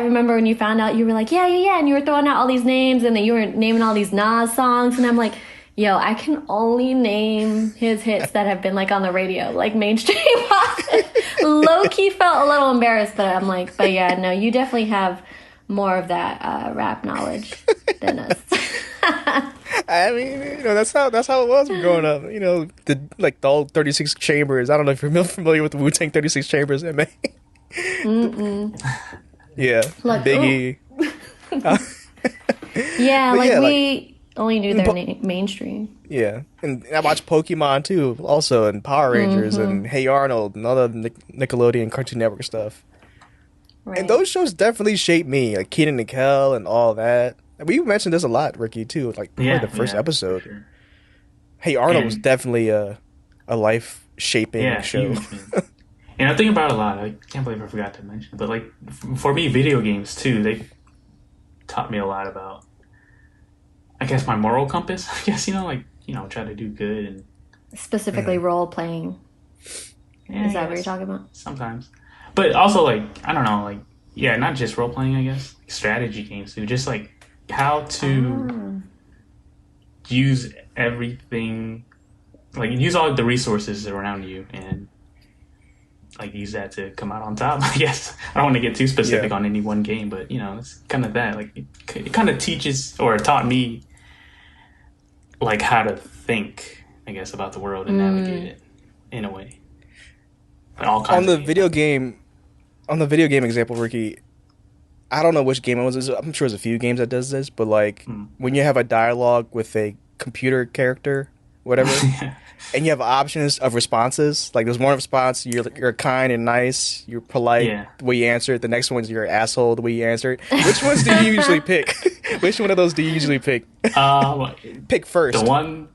remember when you found out, you were like, yeah, and you were throwing out all these names, and then you were naming all these Nas songs, and I'm like, yo, I can only name his hits that have been, like, on the radio, like, mainstream pop. Low-key felt a little embarrassed, but I'm like, but yeah, no, you definitely have more of that rap knowledge than us. I Yeah, I mean, that's how it was growing up. The old 36 Chambers. I don't know if you're familiar with the Wu-Tang 36 Chambers, man. Yeah, Like, Biggie. yeah, But like yeah, we only knew their mainstream. Yeah, and I watched Pokemon too, also, and Power Rangers and Hey Arnold and all the Nickelodeon Cartoon Network stuff. Right. And those shows definitely shaped me, like Kenan and Kel and all that. We mentioned this a lot, Ricky, too. Like probably the first episode. Sure. Hey Arnold was definitely a life shaping show. Huge, man. And I think about it a lot. I can't believe I forgot to mention, but like for me, video games too. They taught me a lot about, I guess, my moral compass. I guess try to do good and Specifically role playing. yeah, Is that what you're talking about? sometimes, but also like I don't know, like not just role playing. I guess like strategy games too. Just like how to use everything, like use all the resources around you and like use that to come out on top. I guess I don't want to get too specific on any one game, but it's kind of that. Like it kind of teaches or taught me like how to think, I guess, about the world and navigate it in a way. Like all kinds On the of games. video game example, Ricky, I don't know which game it was. I'm sure there's a few games that does this, but like when you have a dialogue with a computer character, whatever, and you have options of responses. Like there's one response, you're kind and nice, you're polite the way you answer it. The next one's you're an asshole the way you answer it. Which ones do you usually pick? Which one of those do you usually pick? Pick first. The one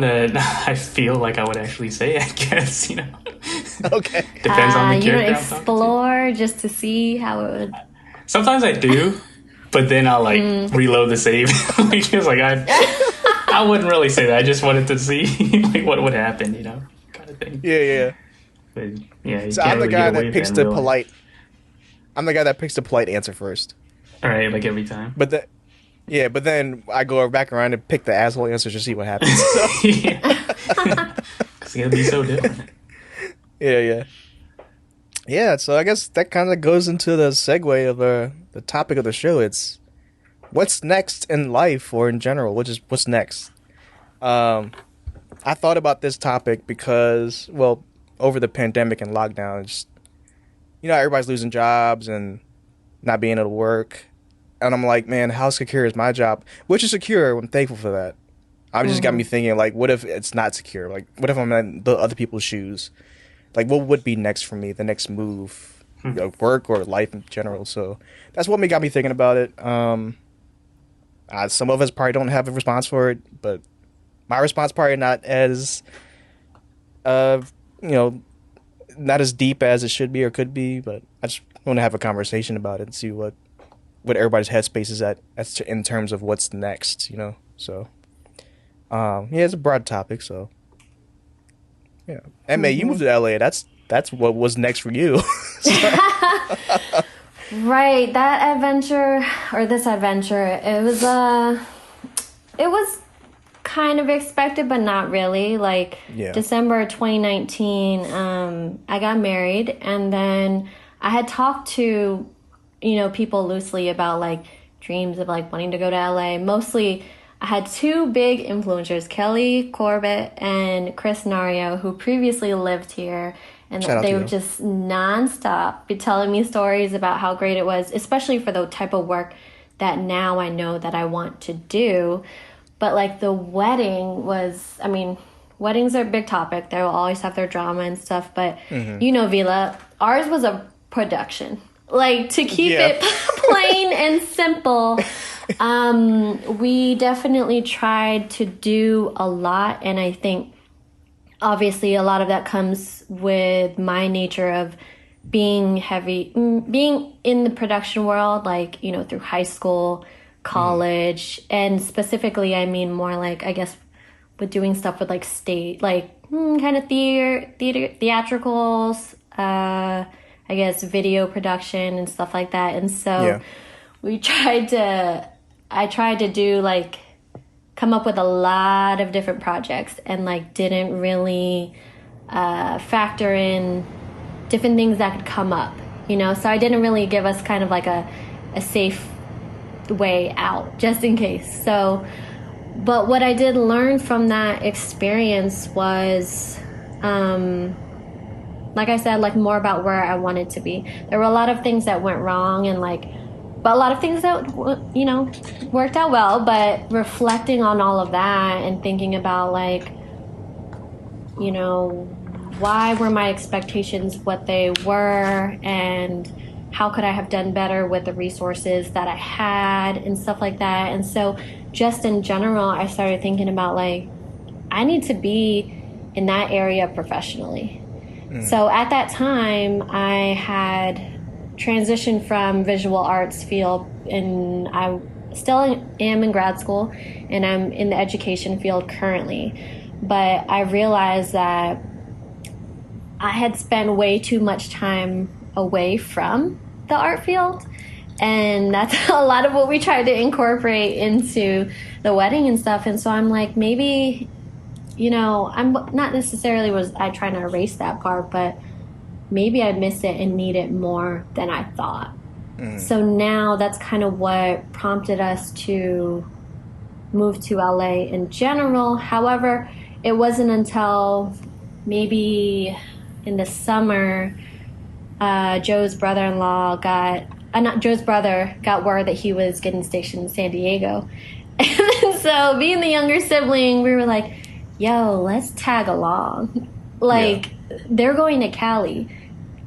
that I feel like I would actually say, I guess, Okay. Depends on the You character don't I'm talking to. explore just to see how it would. Sometimes I do, but then I'll like reload the save. Because like I wouldn't really say that. I just wanted to see like what would happen, kind of thing. Yeah. But yeah, you So can't I'm the really guy get away that with picks in the real life. polite. I'm the guy that picks the polite answer first. All right, like every time. But then I go back around and pick the asshole answer to see what happens. Because it'll be so different. Yeah, so I guess that kind of goes into the segue of the topic of the show. It's what's next in life or in general, which is what's next. I thought about this topic because, well, over the pandemic and lockdown, just, everybody's losing jobs and not being able to work. And I'm like, man, how secure is my job? Which is secure. I'm thankful for that. I just got me thinking, like, what if it's not secure? Like, what if I'm in the other people's shoes? Like, what would be next for me? The next move, work or life in general. So that's what got me thinking about it. Some of us probably don't have a response for it, but my response probably not as, not as deep as it should be or could be. But I just want to have a conversation about it and see what everybody's headspace is at in terms of what's next. So. It's a broad topic, so yeah. MA, you moved to LA. That's what was next for you. Right, that adventure or this adventure, it was kind of expected, but not really. Like December 2019, I got married, and then I had talked to people loosely about like dreams of like wanting to go to LA. Mostly I had two big influencers, Kelly Corbett and Chris Nario, who previously lived here. And they would just nonstop be telling me stories about how great it was, especially for the type of work that now I know that I want to do. But like the wedding was, weddings are a big topic. They will always have their drama and stuff. But Vila, ours was a production. Like, to keep it plain and simple, we definitely tried to do a lot. And I think, obviously, a lot of that comes with my nature of being in the production world, like, through high school, college. And specifically, I mean more like, I guess, with doing stuff with, like, state, like, kind of theatricals, I guess video production and stuff like that. And so I tried to do like come up with a lot of different projects and like didn't really factor in different things that could come up, so I didn't really give us kind of like a safe way out just in case. So But what I did learn from that experience was, like I said, like more about where I wanted to be. There were a lot of things that went wrong, and like, but a lot of things that, you know, worked out well. But reflecting on all of that and thinking about like, you know, why were my expectations what they were, and how could I have done better with the resources that I had and stuff like that. And so just in general, I started thinking about like, I need to be in that area professionally. So at that time, I had transitioned from visual arts field, and I still am in grad school, and I'm in the education field currently. But I realized that I had spent way too much time away from the art field, and that's a lot of what we tried to incorporate into the wedding and stuff. And so I'm like, maybe, you know, I'm not necessarily was I trying to erase that part, but maybe I missed it and need it more than I thought. So now that's kind of what prompted us to move to LA in general. However, it wasn't until maybe in the summer, Joe's brother-in-law Joe's brother got word that he was getting stationed in San Diego. And so being the younger sibling, we were like, yo, let's tag along. Like, they're going to Cali.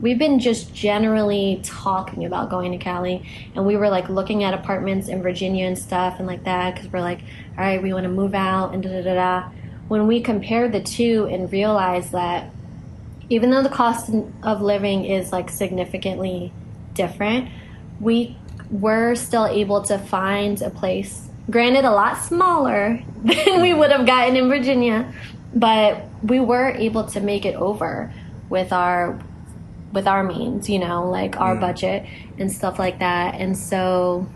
We've been just generally talking about going to Cali, and we were like looking at apartments in Virginia and stuff and like that, because we're like, all right, we want to move out and da-da-da-da. When we compared the two and realized that even though the cost of living is like significantly different, we were still able to find a place, granted a lot smaller than we would have gotten in Virginia, but we were able to make it over with our means, you know, like our budget and stuff like that. And so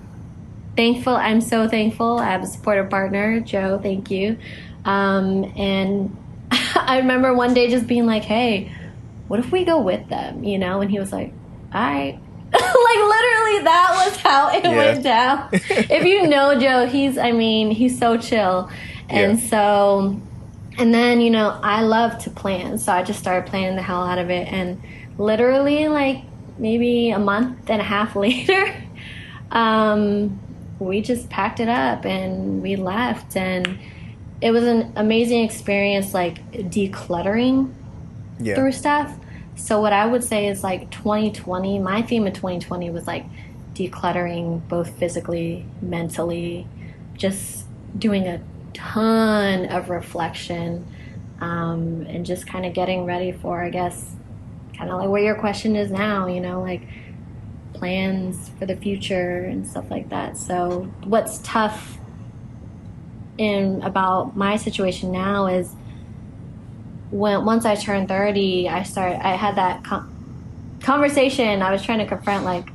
I'm so thankful. I have a supportive partner, Joe, thank you. And I remember one day just being like, hey, what if we go with them, you know? And he was like, all right. Like, literally, that was how it went down. If you know Joe, he's so chill. And so, and then, you know, I love to plan. So I just started planning the hell out of it. And literally, like, maybe a month and a half later, we just packed it up and we left. And it was an amazing experience, like, decluttering through stuff. So what I would say is, like, 2020, my theme of 2020 was, like, decluttering both physically, mentally, just doing a ton of reflection, and just kind of getting ready for, I guess, kind of like where your question is now, you know, like plans for the future and stuff like that. So what's tough about my situation now is once I turned 30, I had that conversation. I was trying to confront, like,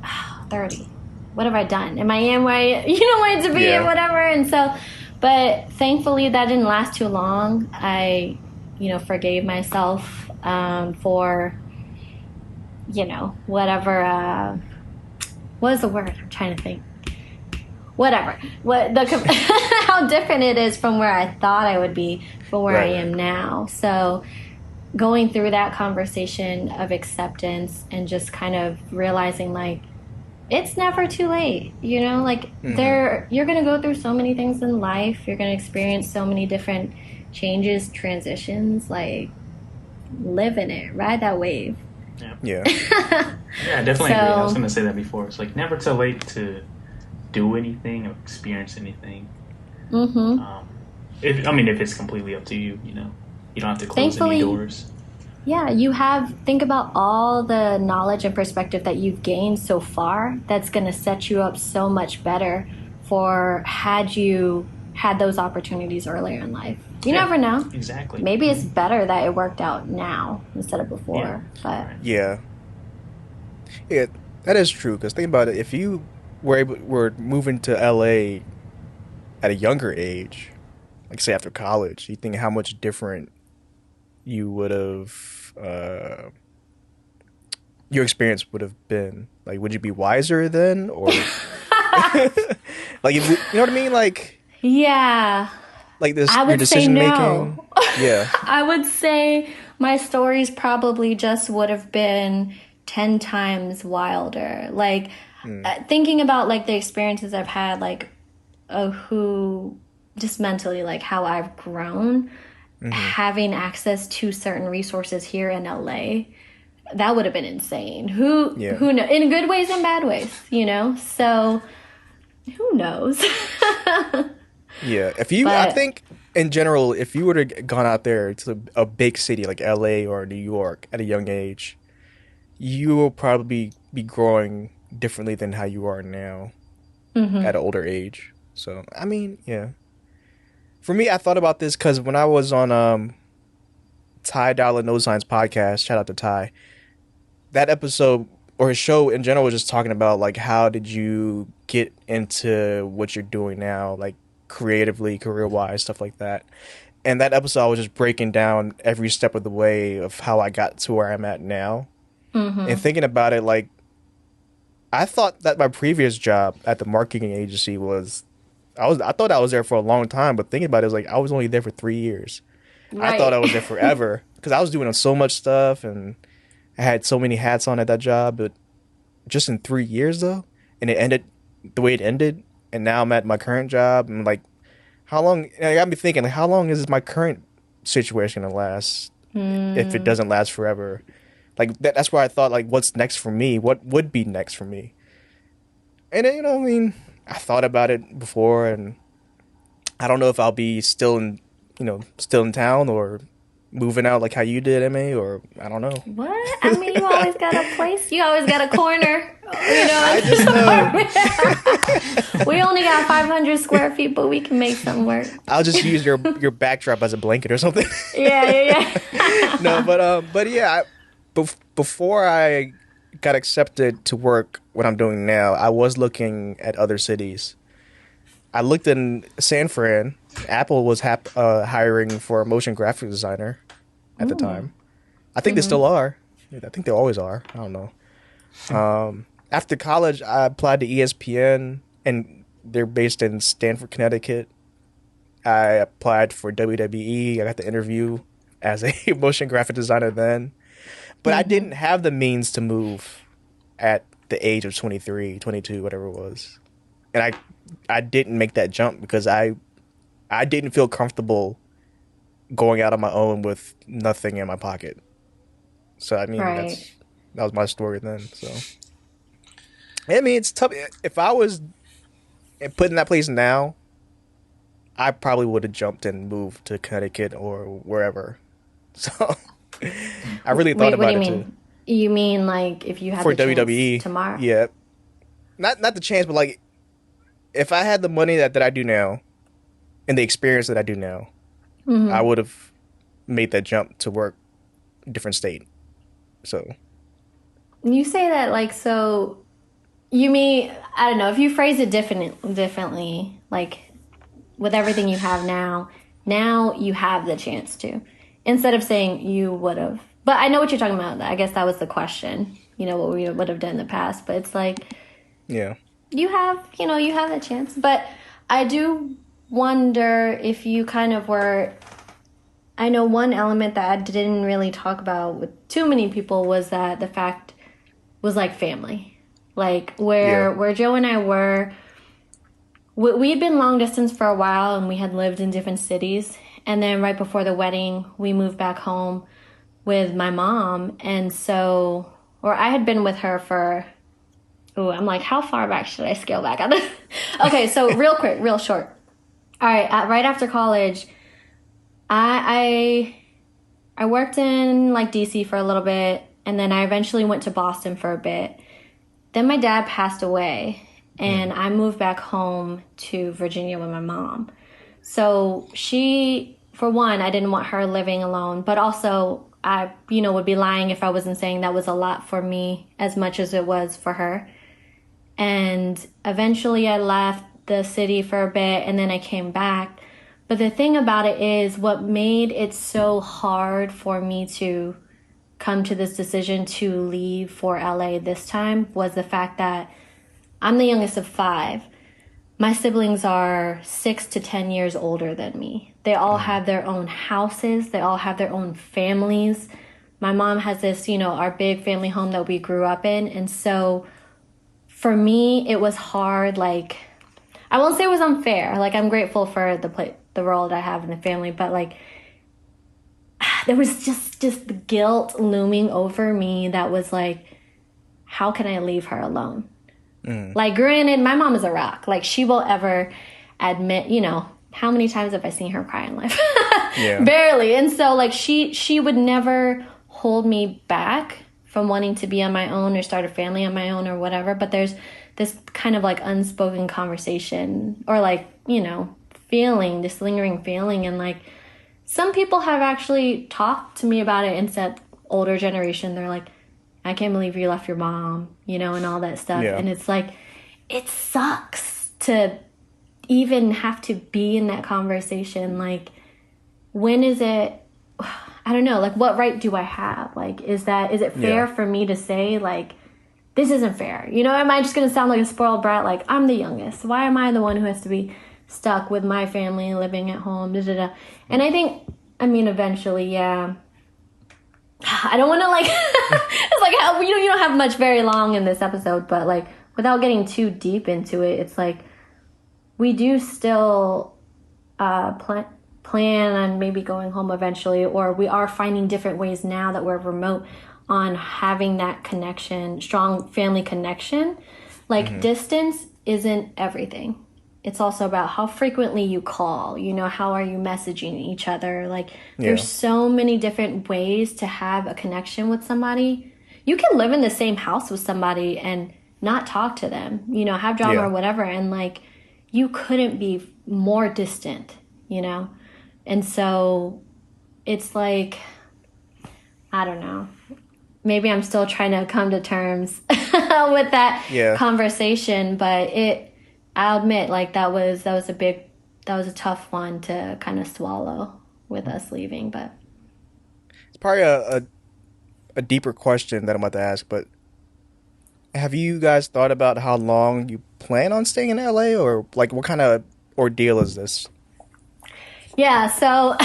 30, what have I done? Am I where I, wanted to be and whatever? And so, but thankfully that didn't last too long. I, forgave myself for, whatever, what is the word? I'm trying to think. Whatever. How different it is from where I thought I would be from where I am now. So going through that conversation of acceptance and just kind of realizing, like, it's never too late, like you're going to go through so many things in life. You're going to experience so many different changes, transitions, like, live in it, ride that wave. Yeah, I definitely agree. I was going to say that before. It's like never too late to do anything or experience anything. Mm-hmm. If it's completely up to you, you don't have to close any doors. Yeah, think about all the knowledge and perspective that you've gained so far. That's going to set you up so much better for had you had those opportunities earlier in life. You never know. Exactly. Maybe it's better that it worked out now instead of before. Yeah, that is true. Because think about it. If you were moving to LA at a younger age, like say after college, you think how much different you would have, your experience would have been. Like, would you be wiser then, or like, you know what I mean? Like, yeah, like this, I your would say decision no. making? Yeah. I would say my stories probably just would have been 10 times wilder. Like, thinking about like the experiences I've had, like, of who just mentally, like how I've grown, having access to certain resources here in LA, that would have been insane. Who know, in good ways and bad ways, you know? So who knows? Yeah. If you, I think in general, if you were to gone out there to a big city like LA or New York at a young age, you will probably be growing differently than how you are now at an older age. So, I mean, yeah. For me, I thought about this because when I was on Ty Dolla No Signs podcast, shout out to Ty, that episode or his show in general was just talking about like how did you get into what you're doing now, like creatively, career wise, stuff like that. And that episode I was just breaking down every step of the way of how I got to where I'm at now. And thinking about it, like I thought that my previous job at the marketing agency was I thought I was there for a long time, but thinking about it, was like I was only there for 3 years. Right. I thought I was there forever because I was doing so much stuff and I had so many hats on at that job. But just in 3 years though, and it ended the way it ended, and now I'm at my current job. And like, how long? And it got me thinking, like, how long is my current situation gonna last if it doesn't last forever? Like that's where I thought, like, what's next for me? What would be next for me? And then, I mean, I thought about it before, and I don't know if I'll be still in town or moving out like how you did, MA, or I don't know. What? I mean, you always got a place. You always got a corner. You know, I just know. we only got 500 square feet, but we can make something work. I'll just use your backdrop as a blanket or something. Yeah. No, but yeah, before I got accepted to work what I'm doing now, I was looking at other cities. I looked in San Fran. Apple was hiring for a motion graphic designer at the time. I think they still are. I think they always are. I don't know. After college, I applied to ESPN, and they're based in Stamford, Connecticut. I applied for WWE. I got the interview as a motion graphic designer then. But I didn't have the means to move at the age of 23, 22, whatever it was. And I didn't make that jump because I didn't feel comfortable going out on my own with nothing in my pocket. So, I mean, Right. that was my story then. So, I mean, it's tough. If I was put in that place now, I probably would have jumped and moved to Connecticut or wherever. So, I really thought about it too. You mean like if you had For the WWE chance tomorrow? Yeah, not the chance, but like if I had the money that I do now and the experience that I do now, I would have made that jump to work different state. So You say that like so. You mean, I don't know, if you phrase it differently, like with everything you have now you have the chance to, instead of saying you would have. But I know what you're talking about. I guess that was the question. You know, what we would have done in the past. But it's like, yeah, you have that chance. But I do wonder if you kind of were. I know one element that I didn't really talk about with too many people was that the fact was like family. Like where Joe and I were, we had been long distance for a while and we had lived in different cities. And then right before the wedding, we moved back home with my mom. And so, or I had been with her for, I'm like, how far back should I scale back on this? Okay, so real quick, real short. All right, right after college, I worked in like DC for a little bit. And then I eventually went to Boston for a bit. Then my dad passed away, and I moved back home to Virginia with my mom. So she, for one, I didn't want her living alone, but also I, would be lying if I wasn't saying that was a lot for me as much as it was for her. And eventually I left the city for a bit, and then I came back. But the thing about it is what made it so hard for me to come to this decision to leave for LA this time was the fact that I'm the youngest of 5. my siblings are 6 to 10 years older than me. They all have their own houses. They all have their own families. My mom has this, our big family home that we grew up in. And so for me, it was hard. Like, I won't say it was unfair. Like, I'm grateful for the role that I have in the family, but like, there was just the guilt looming over me that was like, how can I leave her alone? Like, granted, my mom is a rock. Like, she will ever admit, how many times have I seen her cry in life? Yeah. Barely. And so, like, she would never hold me back from wanting to be on my own or start a family on my own or whatever. But there's this kind of like unspoken conversation or like, feeling, this lingering feeling. And like, some people have actually talked to me about it and said, older generation, they're like, I can't believe you left your mom, and all that stuff. Yeah. And it's like, it sucks to even have to be in that conversation. Like, when is it, I don't know, like, what right do I have? Like, is it fair for me to say, like, this isn't fair? Am I just going to sound like a spoiled brat? Like, I'm the youngest. Why am I the one who has to be stuck with my family, living at home, And I think, eventually, yeah. I don't want to, like, it's like, you don't have much very long in this episode, but, like, without getting too deep into it, it's like, we do still plan on maybe going home eventually, or we are finding different ways now that we're remote on having that connection, strong family connection. Like, distance isn't everything. It's also about how frequently you call, how are you messaging each other? Like, there's so many different ways to have a connection with somebody. You can live in the same house with somebody and not talk to them, have drama or whatever. And like, you couldn't be more distant, And so it's like, I don't know. Maybe I'm still trying to come to terms with that conversation, but I'll admit, like, that was a tough one to kind of swallow with us leaving. But it's probably a deeper question that I'm about to ask. But have you guys thought about how long you plan on staying in LA, or like what kind of ordeal is this? Yeah. So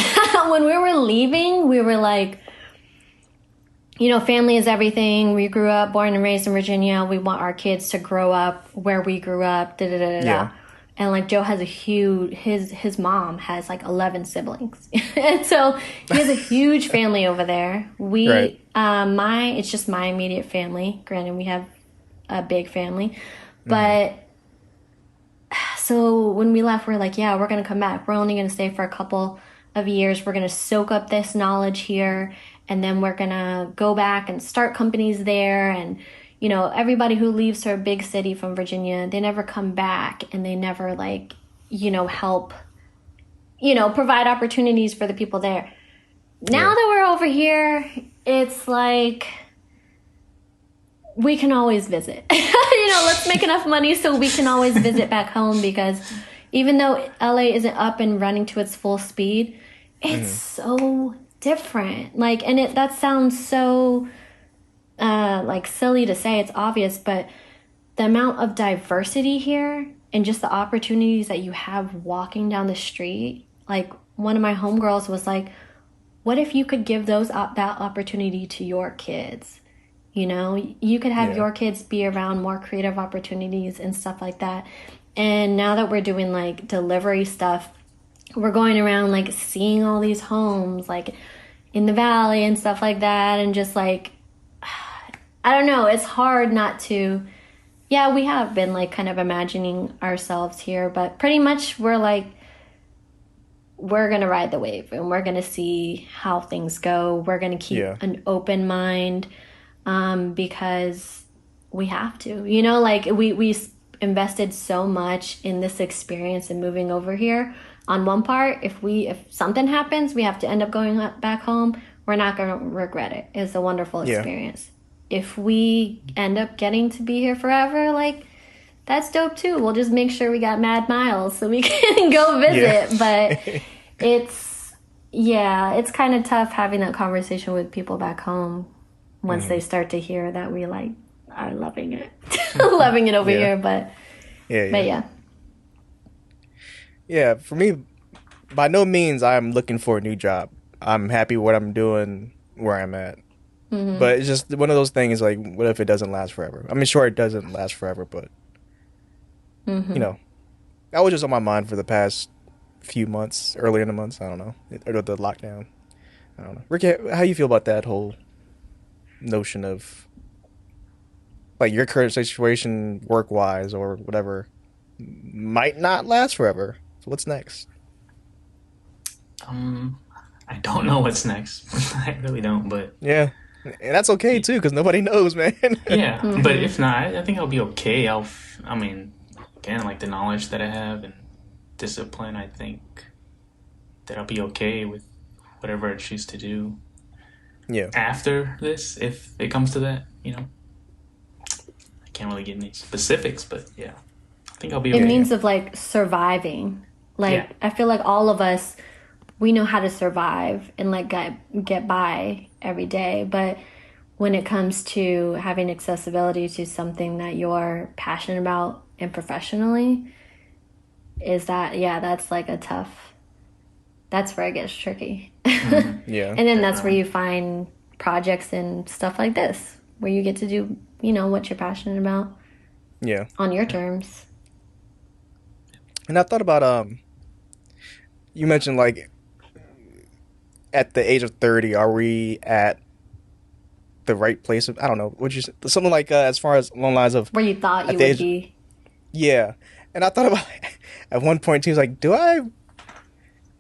when we were leaving, we were like, family is everything. We grew up, born and raised in Virginia. We want our kids to grow up where we grew up. Yeah. And like, Joe has his mom has like 11 siblings. And so he has a huge family over there. It's just my immediate family. Granted, we have a big family. But so when we left, we're like, yeah, we're going to come back. We're only going to stay for a couple of years. We're going to soak up this knowledge here. And then we're going to go back and start companies there. And, everybody who leaves for a big city from Virginia, they never come back and they never like, help, provide opportunities for the people there. Now that we're over here, it's like, we can always visit, let's make enough money so we can always visit back home, because even though LA isn't up and running to its full speed, it's so different. Like, and that sounds so like silly to say, it's obvious, but the amount of diversity here and just the opportunities that you have walking down the street. Like, one of my homegirls was like, what if you could give that opportunity to your kids? You could have your kids be around more creative opportunities and stuff like that. And now that we're doing like delivery stuff, we're going around like seeing all these homes like in the valley and stuff like that. And just like, I don't know, it's hard not to, we have been like kind of imagining ourselves here, but pretty much we're like, we're going to ride the wave and we're going to see how things go. We're going to keep an open mind, because we have to, like we invested so much in this experience and moving over here. On one part, if something happens, we have to end up going back home, we're not going to regret it. It's a wonderful experience. If we end up getting to be here forever, like, that's dope too. We'll just make sure we got mad miles so we can go visit. But it's kind of tough having that conversation with people back home once they start to hear that we like are loving it, loving it over here. But yeah. Yeah, for me, by no means I'm looking for a new job. I'm happy what I'm doing where I'm at. But it's just one of those things like, what if it doesn't last forever? I mean, sure, it doesn't last forever, but, you know, that was just on my mind for the past few months, earlier in the months. I don't know. Or the lockdown. I don't know. Ricky, how you feel about that whole notion of, like, your current situation, work-wise or whatever, might not last forever? So what's next? I don't know what's next. I really don't, but Yeah. And that's okay, too, because nobody knows, man. yeah. But if not, I think I'll be okay. I mean, again, like the knowledge that I have and discipline, I think that I'll be okay with whatever I choose to do Yeah. after this, if it comes to that, I can't really get any specifics, but yeah, I think I'll be It okay. means of like surviving. Like Yeah. I feel like all of us, we know how to survive and like get by every day. But when it comes to having accessibility to something that you're passionate about and professionally, that's like that's where it gets tricky. Yeah. And then that's where you find projects and stuff like this, where you get to do, what you're passionate about Yeah. on your terms. And I thought about, you mentioned, like, at the age of 30, are we at the right place? I don't know. Would you say something like, as far as along the lines of, Where you thought At you the would age- be. yeah. And I thought about, at one point, too, like,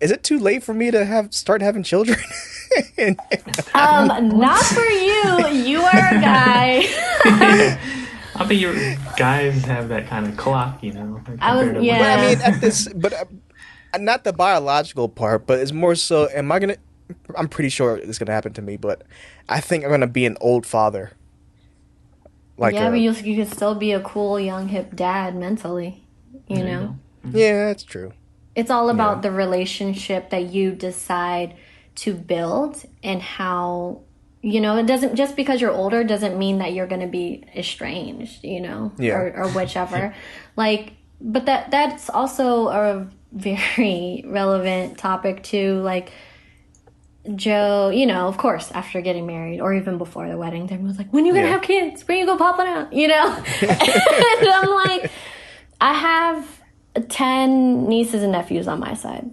is it too late for me to start having children? And- Not for you. You are a guy. I think your guys have that kind of clock, like, I was- compared to yeah. But I mean, not the biological part, but it's more so, I'm pretty sure it's gonna happen to me, but I think I'm gonna be an old father. Like, Yeah, but you could still be a cool, young, hip dad mentally, you There you know? go. yeah, that's true. It's all about the relationship that you decide to build and how, it doesn't, just because you're older doesn't mean that you're going to be estranged, Yeah. or whichever. Like, but that's also a very relevant topic too. Like, Joe, of course, after getting married or even before the wedding, everyone was like, when are you going to Yeah. have kids? When are you going to pop it out? And I'm like, I have 10 nieces and nephews on my side.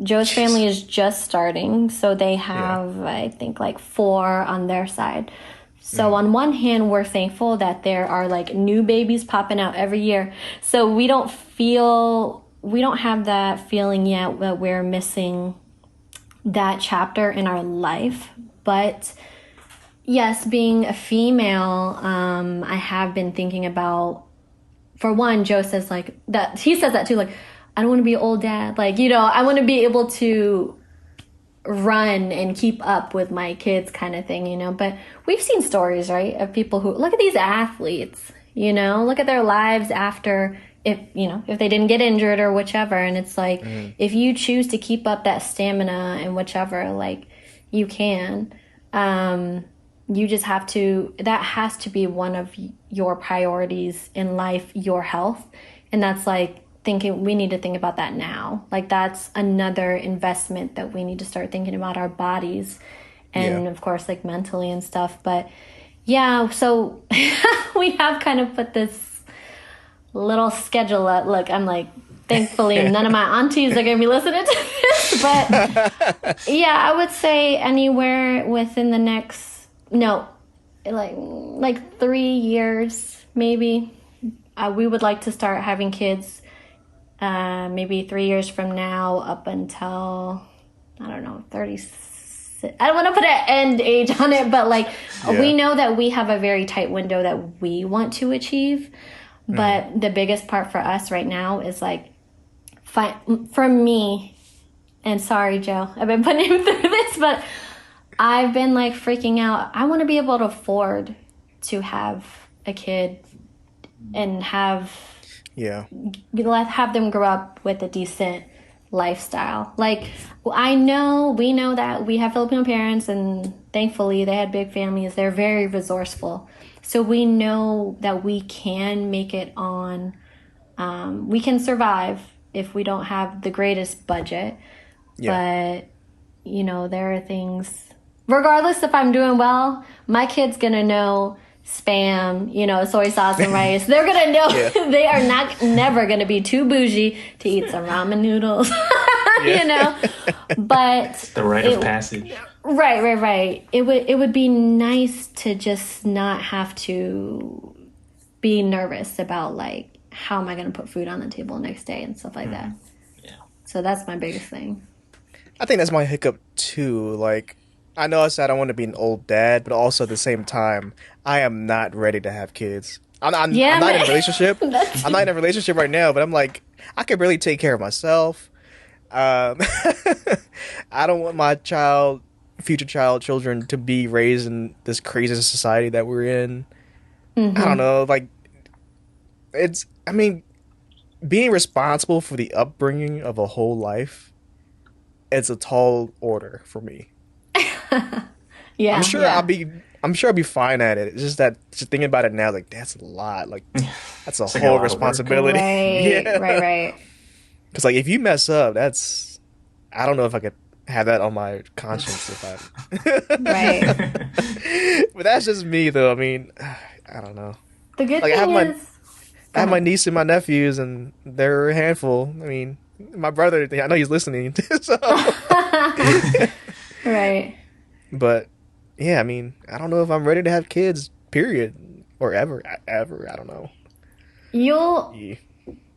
Joe's family is just starting, so they have, I think, like 4 on their side. So on one hand, we're thankful that there are like new babies popping out every year. So we don't have that feeling yet that we're missing that chapter in our life. But yes, being a female, I have been thinking about, for one, Joe says like that, he says that too, like, I don't want to be an old dad. Like, I want to be able to run and keep up with my kids kind of thing, but we've seen stories, right, of people who, look at these athletes, look at their lives after, if they didn't get injured or whichever. And it's like, if you choose to keep up that stamina and whichever, like, you can, you just have to, that has to be one of your priorities in life, your health. And that's like thinking, we need to think about that now. Like, that's another investment that we need to start thinking about our bodies and of course, like, mentally and stuff. But yeah, so we have kind of put this little schedule up. Look, I'm like, thankfully none of my aunties are going to be listening to this, but yeah, I would say anywhere within the next, like 3 years, maybe. We would like to start having kids, maybe 3 years from now up until, I don't know, 36. I don't want to put an end age on it, but like, we know that we have a very tight window that we want to achieve. But the biggest part for us right now is like, for me, and sorry, Joe, I've been putting him through this, but I've been like freaking out. I want to be able to afford to have a kid and have them grow up with a decent lifestyle. Like, we know that we have Filipino parents, and thankfully they had big families. They're very resourceful. So we know that we can make it on, we can survive if we don't have the greatest budget. Yeah. But, there are things, regardless if I'm doing well, my kid's going to know Spam, soy sauce and rice. They're going to know. Yeah. They are never going to be too bougie to eat some ramen noodles, But The rite of passage. Right. It would be nice to just not have to be nervous about, like, how am I going to put food on the table next day and stuff like that. Yeah. So that's my biggest thing. I think that's my hiccup too. Like, I know I said I don't want to be an old dad, but also at the same time, I am not ready to have kids. I'm not in a relationship. I'm not in a relationship right now, but I'm like, I could really take care of myself. I don't want my future children to be raised in this crazy society that we're in. I don't know, like, being responsible for the upbringing of a whole life, it's a tall order for me. Yeah. I'm sure I'll be fine at it. It's just that just thinking about it now, like, that's a lot. Like, that's a It's like whole a lot of work. responsibility. Right, Yeah. right. Because, like, if you mess up, I don't know if I could have that on my conscience if I. Right. But that's just me, though. I mean, I don't know. The good Like, thing I have my niece and my nephews, and they're a handful. I mean, my brother, I know he's listening. So. Right. But, yeah, I mean, I don't know if I'm ready to have kids, period. Or ever. I don't know. Yeah.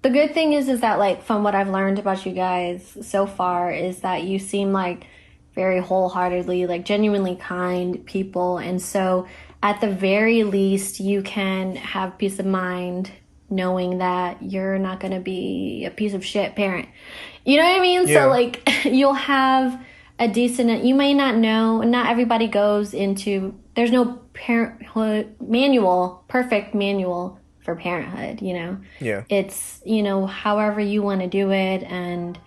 The good thing is that, like, from what I've learned about you guys so far, is that you seem like very wholeheartedly, like, genuinely kind people. And so at the very least, you can have peace of mind knowing that you're not going to be a piece of shit parent. You know what I mean? Yeah. So, like, you'll have a decent, you may not know, not everybody goes into, there's no parenthood perfect manual for parenthood, Yeah. It's, however you want to do it, and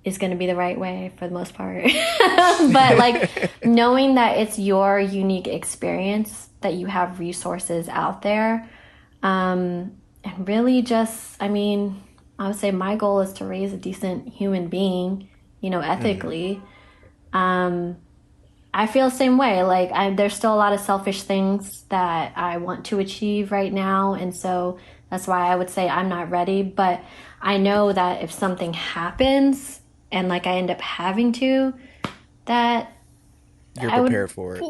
it's going to be the right way for the most part. But, like, knowing that it's your unique experience, that you have resources out there, and really just, I would say my goal is to raise a decent human being, ethically. I feel the same way. Like, there's still a lot of selfish things that I want to achieve right now, and so that's why I would say I'm not ready. But I know that if something happens and, like, I end up having to, that You're prepared for it.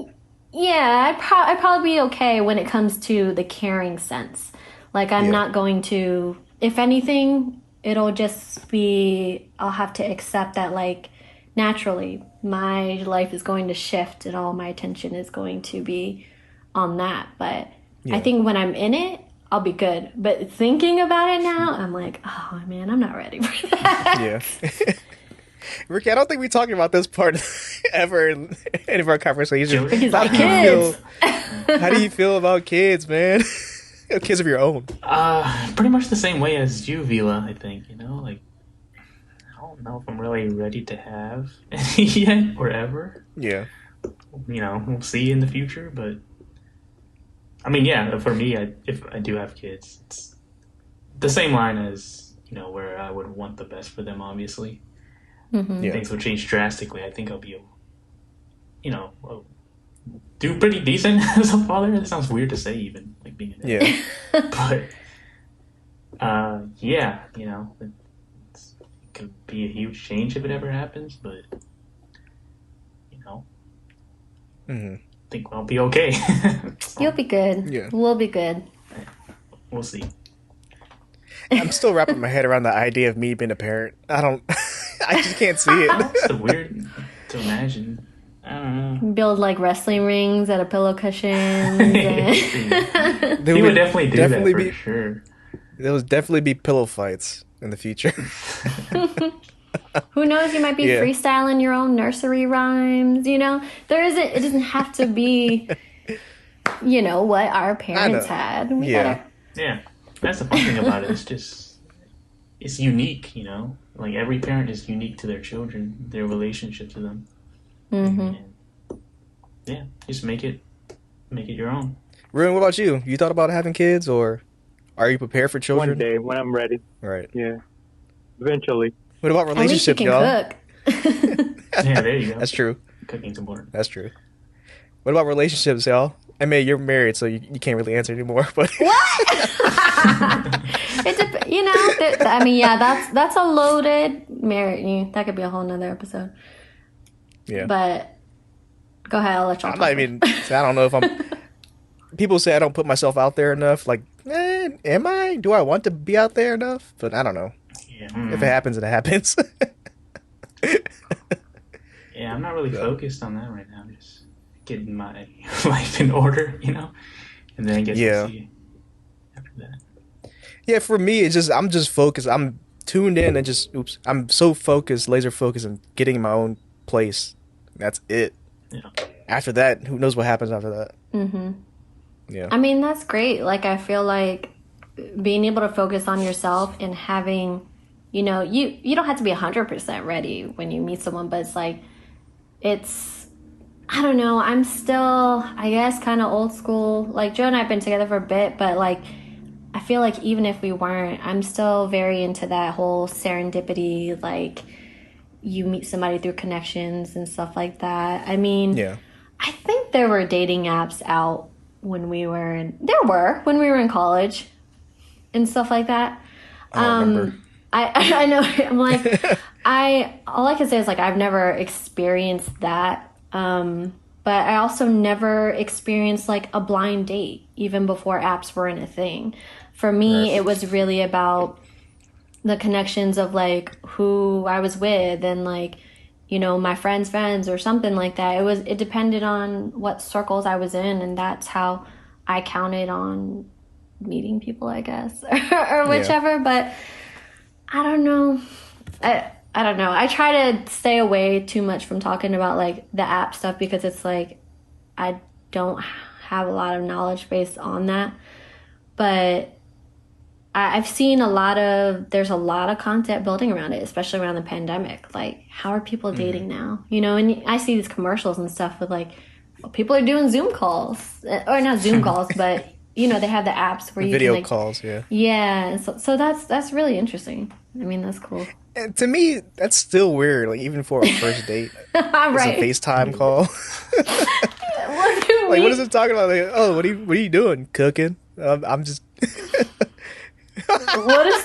Yeah, I'd probably be okay when it comes to the caring sense. Like, I'm not going to, if anything, it'll just be, I'll have to accept that, like, naturally, my life is going to shift and all my attention is going to be on that. But I think when I'm in it, I'll be good. But thinking about it now, I'm like, oh man, I'm not ready for that. Yeah. Ricky, I don't think we talked about this part ever in any of our conversations. Ricky's like, How do you kids. How do you feel about kids, man? Kids of your own. Pretty much the same way as you, Vila, I think, like, I don't know if I'm really ready to have any yet or ever. Yeah. We'll see in the future, but I mean, yeah, for me, if I do have kids, it's the same line as, where I would want the best for them, obviously. Mm-hmm. Yeah. Things will change drastically. I think I'll be, do pretty decent as a father. That sounds weird to say, even, like, being a dad. Yeah. But, yeah, it could be a huge change if it ever happens, but, Mm-hmm. I think I'll be okay. You'll be good. Yeah. We'll be good. We'll see. I'm still wrapping my head around the idea of me being a parent. I just can't see it. It's so weird to imagine. I don't know. Build, like, wrestling rings out of pillow cushions. He would definitely do that for sure. There will definitely be pillow fights in the future. Who knows? You might be freestyling your own nursery rhymes. It doesn't have to be, what our parents had. Yeah, that's the fun thing about it. It's unique. Like, every parent is unique to their children, their relationship to them. Mm-hmm. And, yeah, just make it your own. Ruin, what about you? You thought about having kids, or are you prepared for children? One day when I'm ready. Right. Yeah. Eventually. What about At least you relationships, can y'all? cook. Yeah, there you go. That's true. Cooking's important. That's true. What about relationships, y'all? I mean, you're married, so you can't really answer anymore. But I mean, yeah, that's a loaded marriage. That could be a whole nother episode. yeah, But go ahead, I'll let y'all I'm talk. not even. I don't know if I'm. People say I don't put myself out there enough. Like, am I? Do I want to be out there enough? But I don't know. Yeah. If it happens, it happens. Yeah, I'm not really focused on that right now. I'm just getting my life in order, and then I guess Yeah. we'll see after that. Yeah, for me, it's just I'm just focused. I'm tuned in and just I'm so focused, laser focused, on getting my own place. That's it. Yeah. After that, who knows what happens after that? Mm-hmm. Yeah. I mean, that's great. Like, I feel like being able to focus on yourself and having, you don't have to be 100% ready when you meet someone, but it's like, I don't know, I'm still, I guess, kind of old school. Like, Joe and I have been together for a bit, but like, I feel like even if we weren't, I'm still very into that whole serendipity, like, you meet somebody through connections and stuff like that. I mean, Yeah. I think there were dating apps out when we were in college and stuff like that. I don't remember. I know. I'm like, all I can say is like, I've never experienced that. But I also never experienced like a blind date, even before apps weren't a thing. For me, Right. It was really about the connections of like who I was with and like, my friends' friends or something like that. It depended on what circles I was in, and that's how I counted on meeting people, I guess, or whichever. But I don't know. I don't know. I try to stay away too much from talking about like the app stuff because it's like I don't have a lot of knowledge based on that. But I've seen there's a lot of content building around it, especially around the pandemic. Like, how are people dating now? And I see these commercials and stuff with like, people are doing Zoom calls, or not Zoom calls, but they have the apps where you Video can, like, calls, yeah. Yeah, so that's really interesting. I mean, that's cool. And to me, that's still weird. Like even for a first date, Right. it's a FaceTime call. What do Like, we- what is it talking about? Like, oh, what are you doing? Cooking? I'm just. What if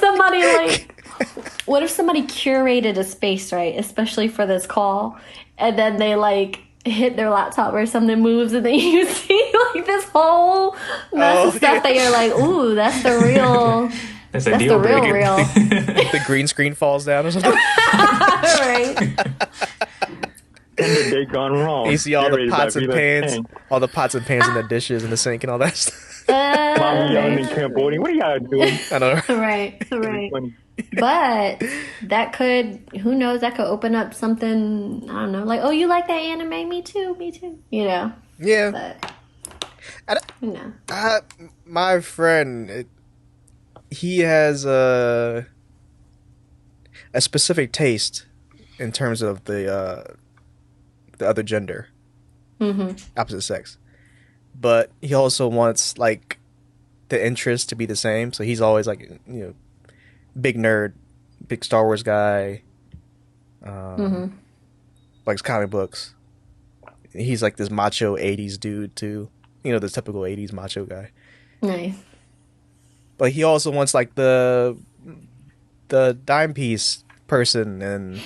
somebody curated a space, right, especially for this call, and then they like hit their laptop or something moves, and then you see like this whole mess of stuff that you're like, ooh, that's the real. That's That's deal the real, breaker. real. The green screen falls down or something. Right. And the day gone wrong. You see all the Narrated by pots and Vila pans, Tang. all the pots and pans in the dishes and the sink and all that stuff. Mommy yelling Right. in Cambodia. What are y'all doing? I don't know. Right. Funny. But who knows, that could open up something, I don't know, like, oh, you like that anime? Me too. Yeah. But, My friend, he has a specific taste in terms of the other gender, opposite sex, but he also wants like the interest to be the same. So he's always like big nerd, big Star Wars guy, likes comic books. He's like this macho '80s dude too, the typical '80s macho guy. nice. But he also wants like the dime piece person, and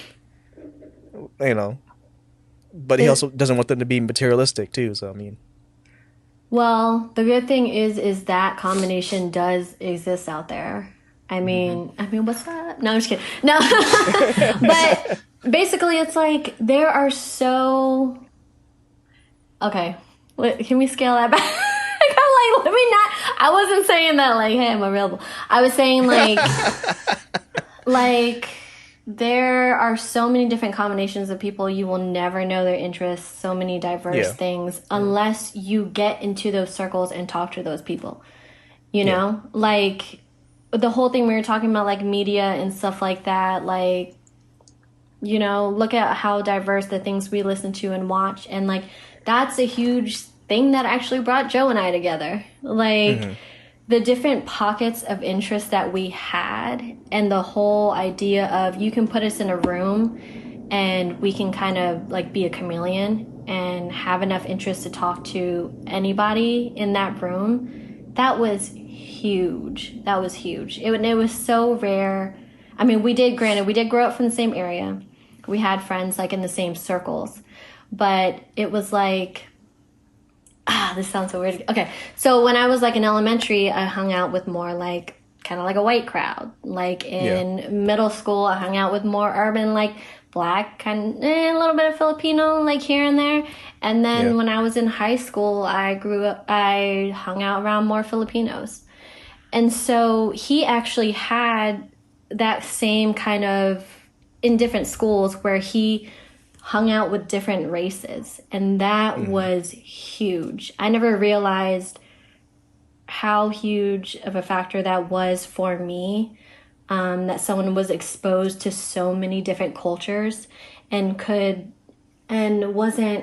but he also doesn't want them to be materialistic too. So I mean, Well, the good thing is that combination does exist out there. I mean, what's that? No, I'm just kidding. No, but basically, it's like there are so. Okay, can we scale that back? I'm like, let me not. I wasn't saying that like, hey, I'm available. I was saying like, like there are so many different combinations of people. You will never know their interests. So many diverse Yeah. things unless you get into those circles and talk to those people. Like the whole thing we were talking about, like media and stuff like that. Like, look at how diverse the things we listen to and watch, and like that's a huge thing that actually brought Joe and I together. Like, the different pockets of interest that we had, and the whole idea of you can put us in a room and we can kind of like be a chameleon and have enough interest to talk to anybody in that room. That was huge. That was huge. It was so rare. I mean, we did grow up from the same area. We had friends like in the same circles, but it was like, this sounds so weird. Okay, so when I was like in elementary, I hung out with more like kind of like a white crowd. Like in middle school, I hung out with more urban, like black, kind of a little bit of Filipino, like here and there. And then when I was in high school, I hung out around more Filipinos. And so he actually had that same kind of in different schools where he hung out with different races, and that was huge. I never realized how huge of a factor that was for me, that someone was exposed to so many different cultures and wasn't,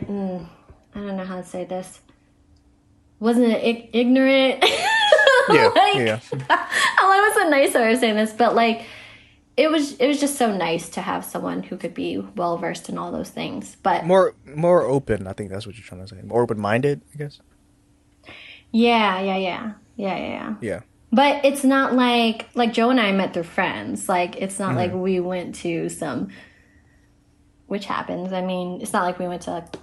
I don't know how to say this, wasn't ignorant. I was a nice way of saying this, but like, it was just so nice to have someone who could be well versed in all those things. But more open. I think that's what you're trying to say. More open minded, I guess. Yeah. But it's not like Joe and I met through friends. Like it's not like we went to some, which happens. I mean, it's not like we went to like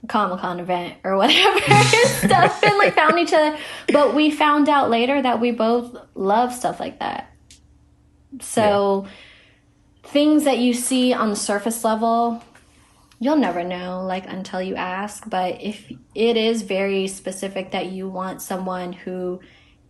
a Comic-Con event or whatever stuff and like found each other. But we found out later that we both love stuff like that. So things that you see on the surface level, you'll never know like until you ask. But if it is very specific that you want someone who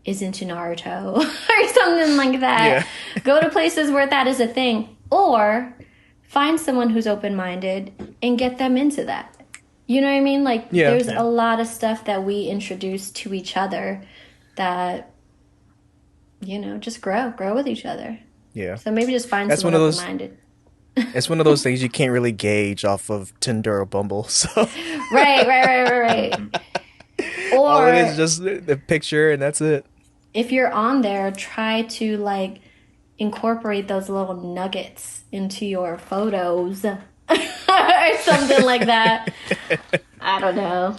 is into Naruto or something like that, go to places where that is a thing, or find someone who's open-minded and get them into that. You know what I mean? Like there's a lot of stuff that we introduce to each other that, you know, just grow with each other. Yeah. So maybe just find someone open-minded. It's one of those things you can't really gauge off of Tinder or Bumble. So Right. Or all it is just the picture and that's it. If you're on there, try to like incorporate those little nuggets into your photos or something like that. I don't know.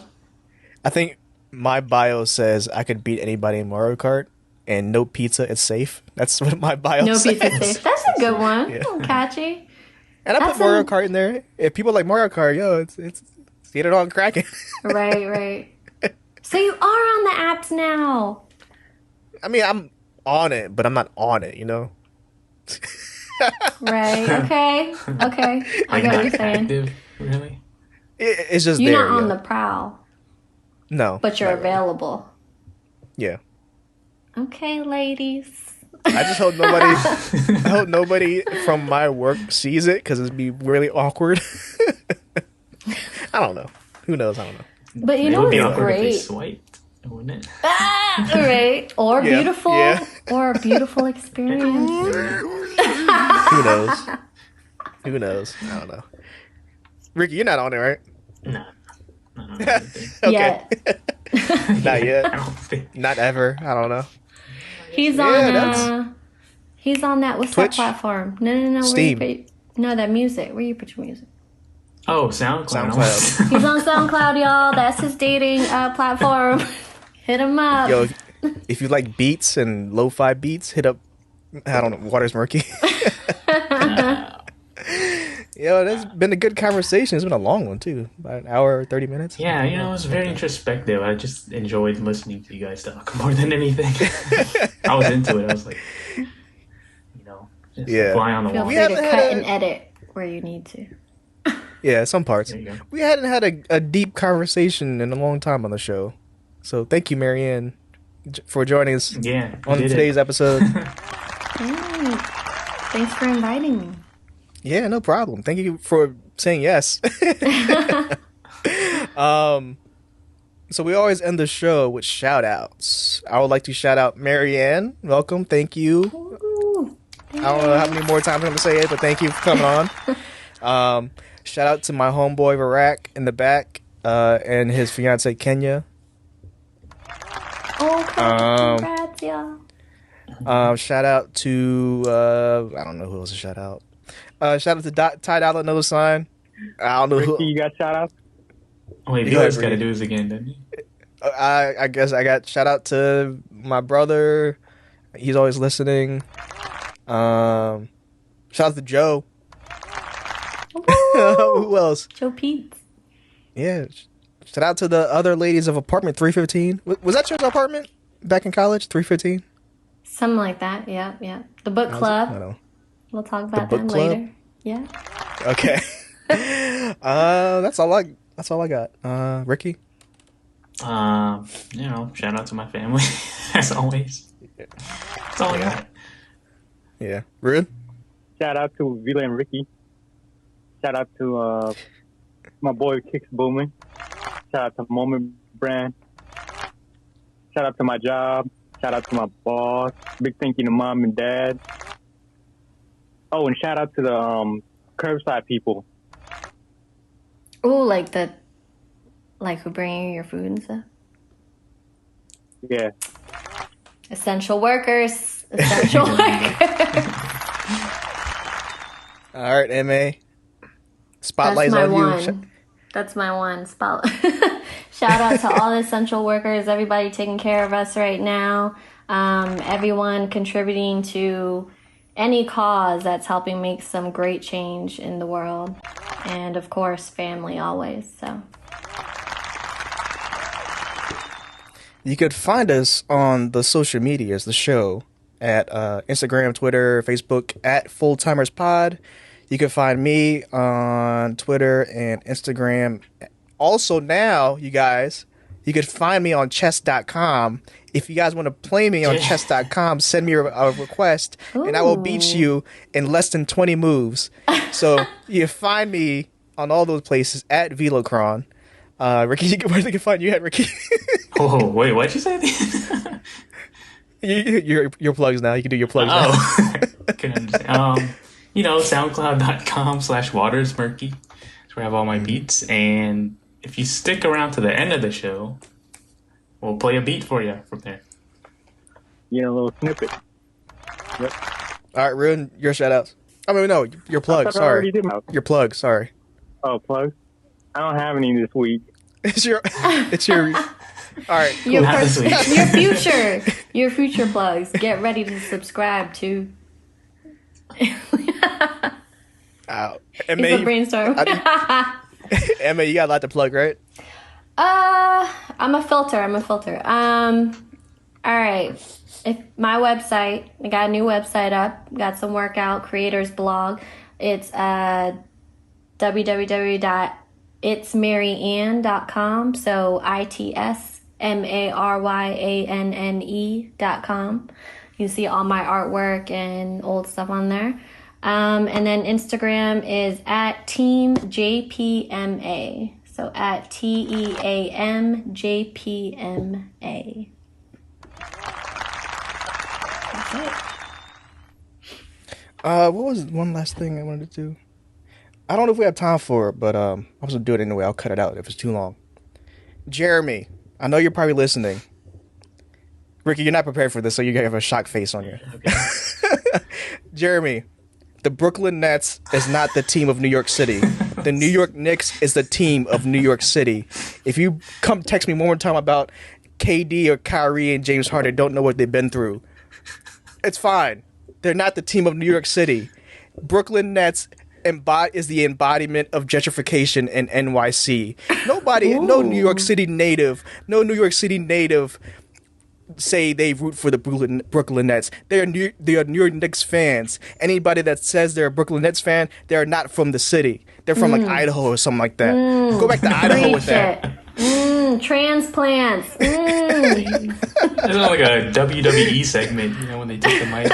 I think my bio says I could beat anybody in Mario Kart. And no pizza is safe. That's what my bio says. No pizza safe. That's a good one. Catchy. And I put Mario Kart in there. If people like Mario Kart, it's get it on cracking. Right. So you are on the apps now. I mean, I'm on it, but I'm not on it, you know? Right. Okay. I get what you're saying. Active, really? It's just you're there. Not on the prowl. No. But you're available. Yeah. Okay, ladies. I just hope nobody from my work sees it because it'd be really awkward. I don't know. Who knows? I don't know. But you know what's great? If they swiped, wouldn't it? Right. Or beautiful. Yeah. Or a beautiful experience. Who knows? I don't know. Ricky, you're not on it, right? No. Okay. Yeah. Not yet. I don't think. Not ever. I don't know. He's on that. What's Twitch? that platform? No. Steam. That music. Where you put your music? Oh, SoundCloud. He's on SoundCloud, y'all. That's his dating platform. Hit him up. Yo, if you like beats and lo-fi beats, hit up. I don't know. Water's murky. Yo, that's been a good conversation. It's been a long one too, about an hour, 30 minutes. Yeah, it was very introspective. I just enjoyed listening to you guys talk more than anything. I was into it. I was like, just fly on the Feel wall. free to cut and edit where you need to. Yeah, some parts. There you go. We hadn't had a deep conversation in a long time on the show, so thank you, Marianne, for joining us on today's episode. Thanks for inviting me. Yeah, no problem. Thank you for saying yes. So we always end the show with shout outs. I would like to shout out Marianne. Welcome. Thank you. Ooh, I don't know how many more times I'm going to say it, but thank you for coming on. Shout out to my homeboy Varak in the back and his fiance Kenya. Oh, congrats. y'all. Shout out to I don't know who else to shout out. Shout out to Ty Dolla $. I don't know Ricky, who. you got shout outs? Wait, You you always have got to Ricky. do this again, didn't you? I guess I got shout out to my brother. He's always listening. Shout out to Joe. Who else? Joe Pete. Yeah. Shout out to the other ladies of apartment 315. Was that your apartment back in college? 315? Something like that. Yeah, yeah. The book I club. don't know. We'll talk about book them club? later. Yeah. Okay. That's all I got. Ricky? Shout out to my family, as always. That's all I got. Yeah. Rude? Shout out to Vila and Ricky. Shout out to my boy Kicks Bowman. Shout out to Moment Brand. Shout out to my job. Shout out to my boss. Big thank you to mom and dad. Oh, and shout out to the curbside people. Oh, like who bring you your food and stuff? Yeah. Essential workers. Essential workers. All right, MA. Spotlight's That's my on you. one. That's my one spot. Shout out to all the essential workers, everybody taking care of us right now, everyone contributing to any cause that's helping make some great change in the world, and of course, family always. So You could find us on the social medias, the show, at Instagram, Twitter, Facebook, at Full Timers Pod. You can find me on Twitter and Instagram. Also now, you guys, you could find me on chess.com. If you guys want to play me on chess.com, send me a request, and I will beat you in less than 20 moves. So you find me on all those places at Velocron. Ricky, where they can find you at, Ricky? Oh, wait, what'd you say? your plugs now. You can do your plugs now. Oh, couldn't understand. SoundCloud.com/watersmurky. That's where I have all my beats. And if you stick around to the end of the show, we'll play a beat for you from there. Yeah, a little snippet. Yep. All right, Ruin, your shout-outs. I mean, no, your plug, I sorry. already did my- Your plug, sorry. Oh, plug? I don't have any this week. It's your, all right, cool. your, Not this week. your future plugs. Get ready to subscribe to. Emma, It's a brainstorm. Emma, you got a lot to plug, right? I'm a filter. All right. If my website, I got a new website up. Got some workout creators blog. It's www.itsmaryanne.com. So itsmaryanne.com. You see all my artwork and old stuff on there. And then Instagram is at Team JPMA. So at TEAMJPMA. That's it. What was one last thing I wanted to do? I don't know if we have time for it, but I was gonna do it anyway. I'll cut it out if it's too long. Jeremy, I know you're probably listening. Ricky, you're not prepared for this, so you have a shock face on you. Okay. Jeremy, the Brooklyn Nets is not the team of New York City. The New York Knicks is the team of New York City. If you come text me one more time about KD or Kyrie and James Harden don't know what they've been through, it's fine. They're not the team of New York City. Brooklyn Nets is the embodiment of gentrification in NYC. No New York City native say they root for the Brooklyn Nets. They are New York Knicks fans. Anybody that says they're a Brooklyn Nets fan, they're not from the city. They're from like Idaho or something like that. Go back to Idaho with that. Transplants. It's like a WWE segment, when they take the mic.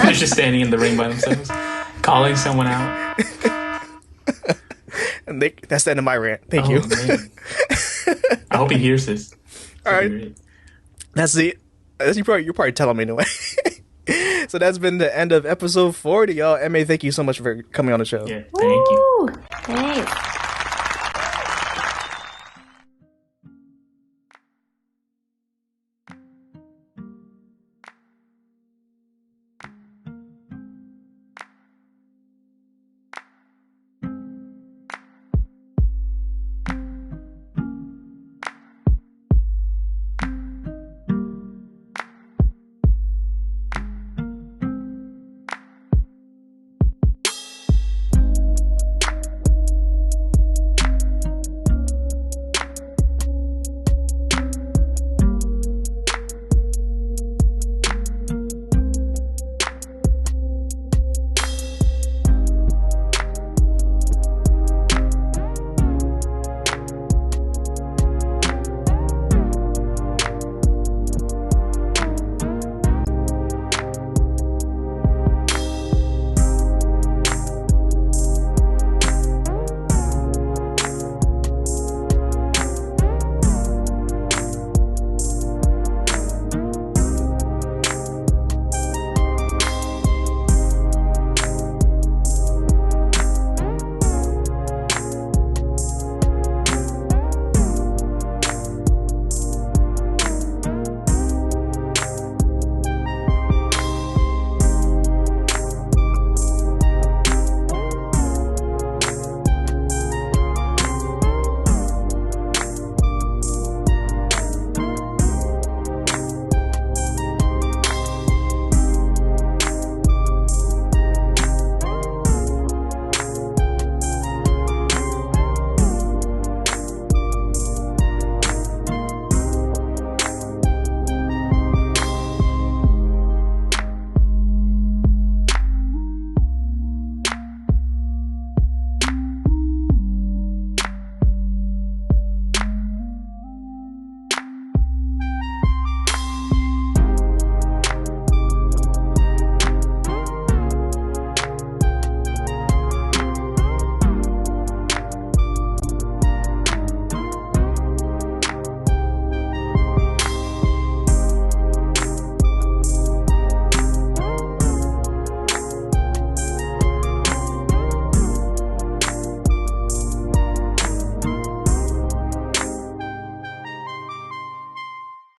They're just standing in the ring by themselves, calling someone out. And that's the end of my rant. Thank you. Man. I hope he hears this. All right. That's you're probably telling me anyway. So that's been the end of episode 40, y'all. MA, thank you so much for coming on the show. Yeah, thank you. Thanks.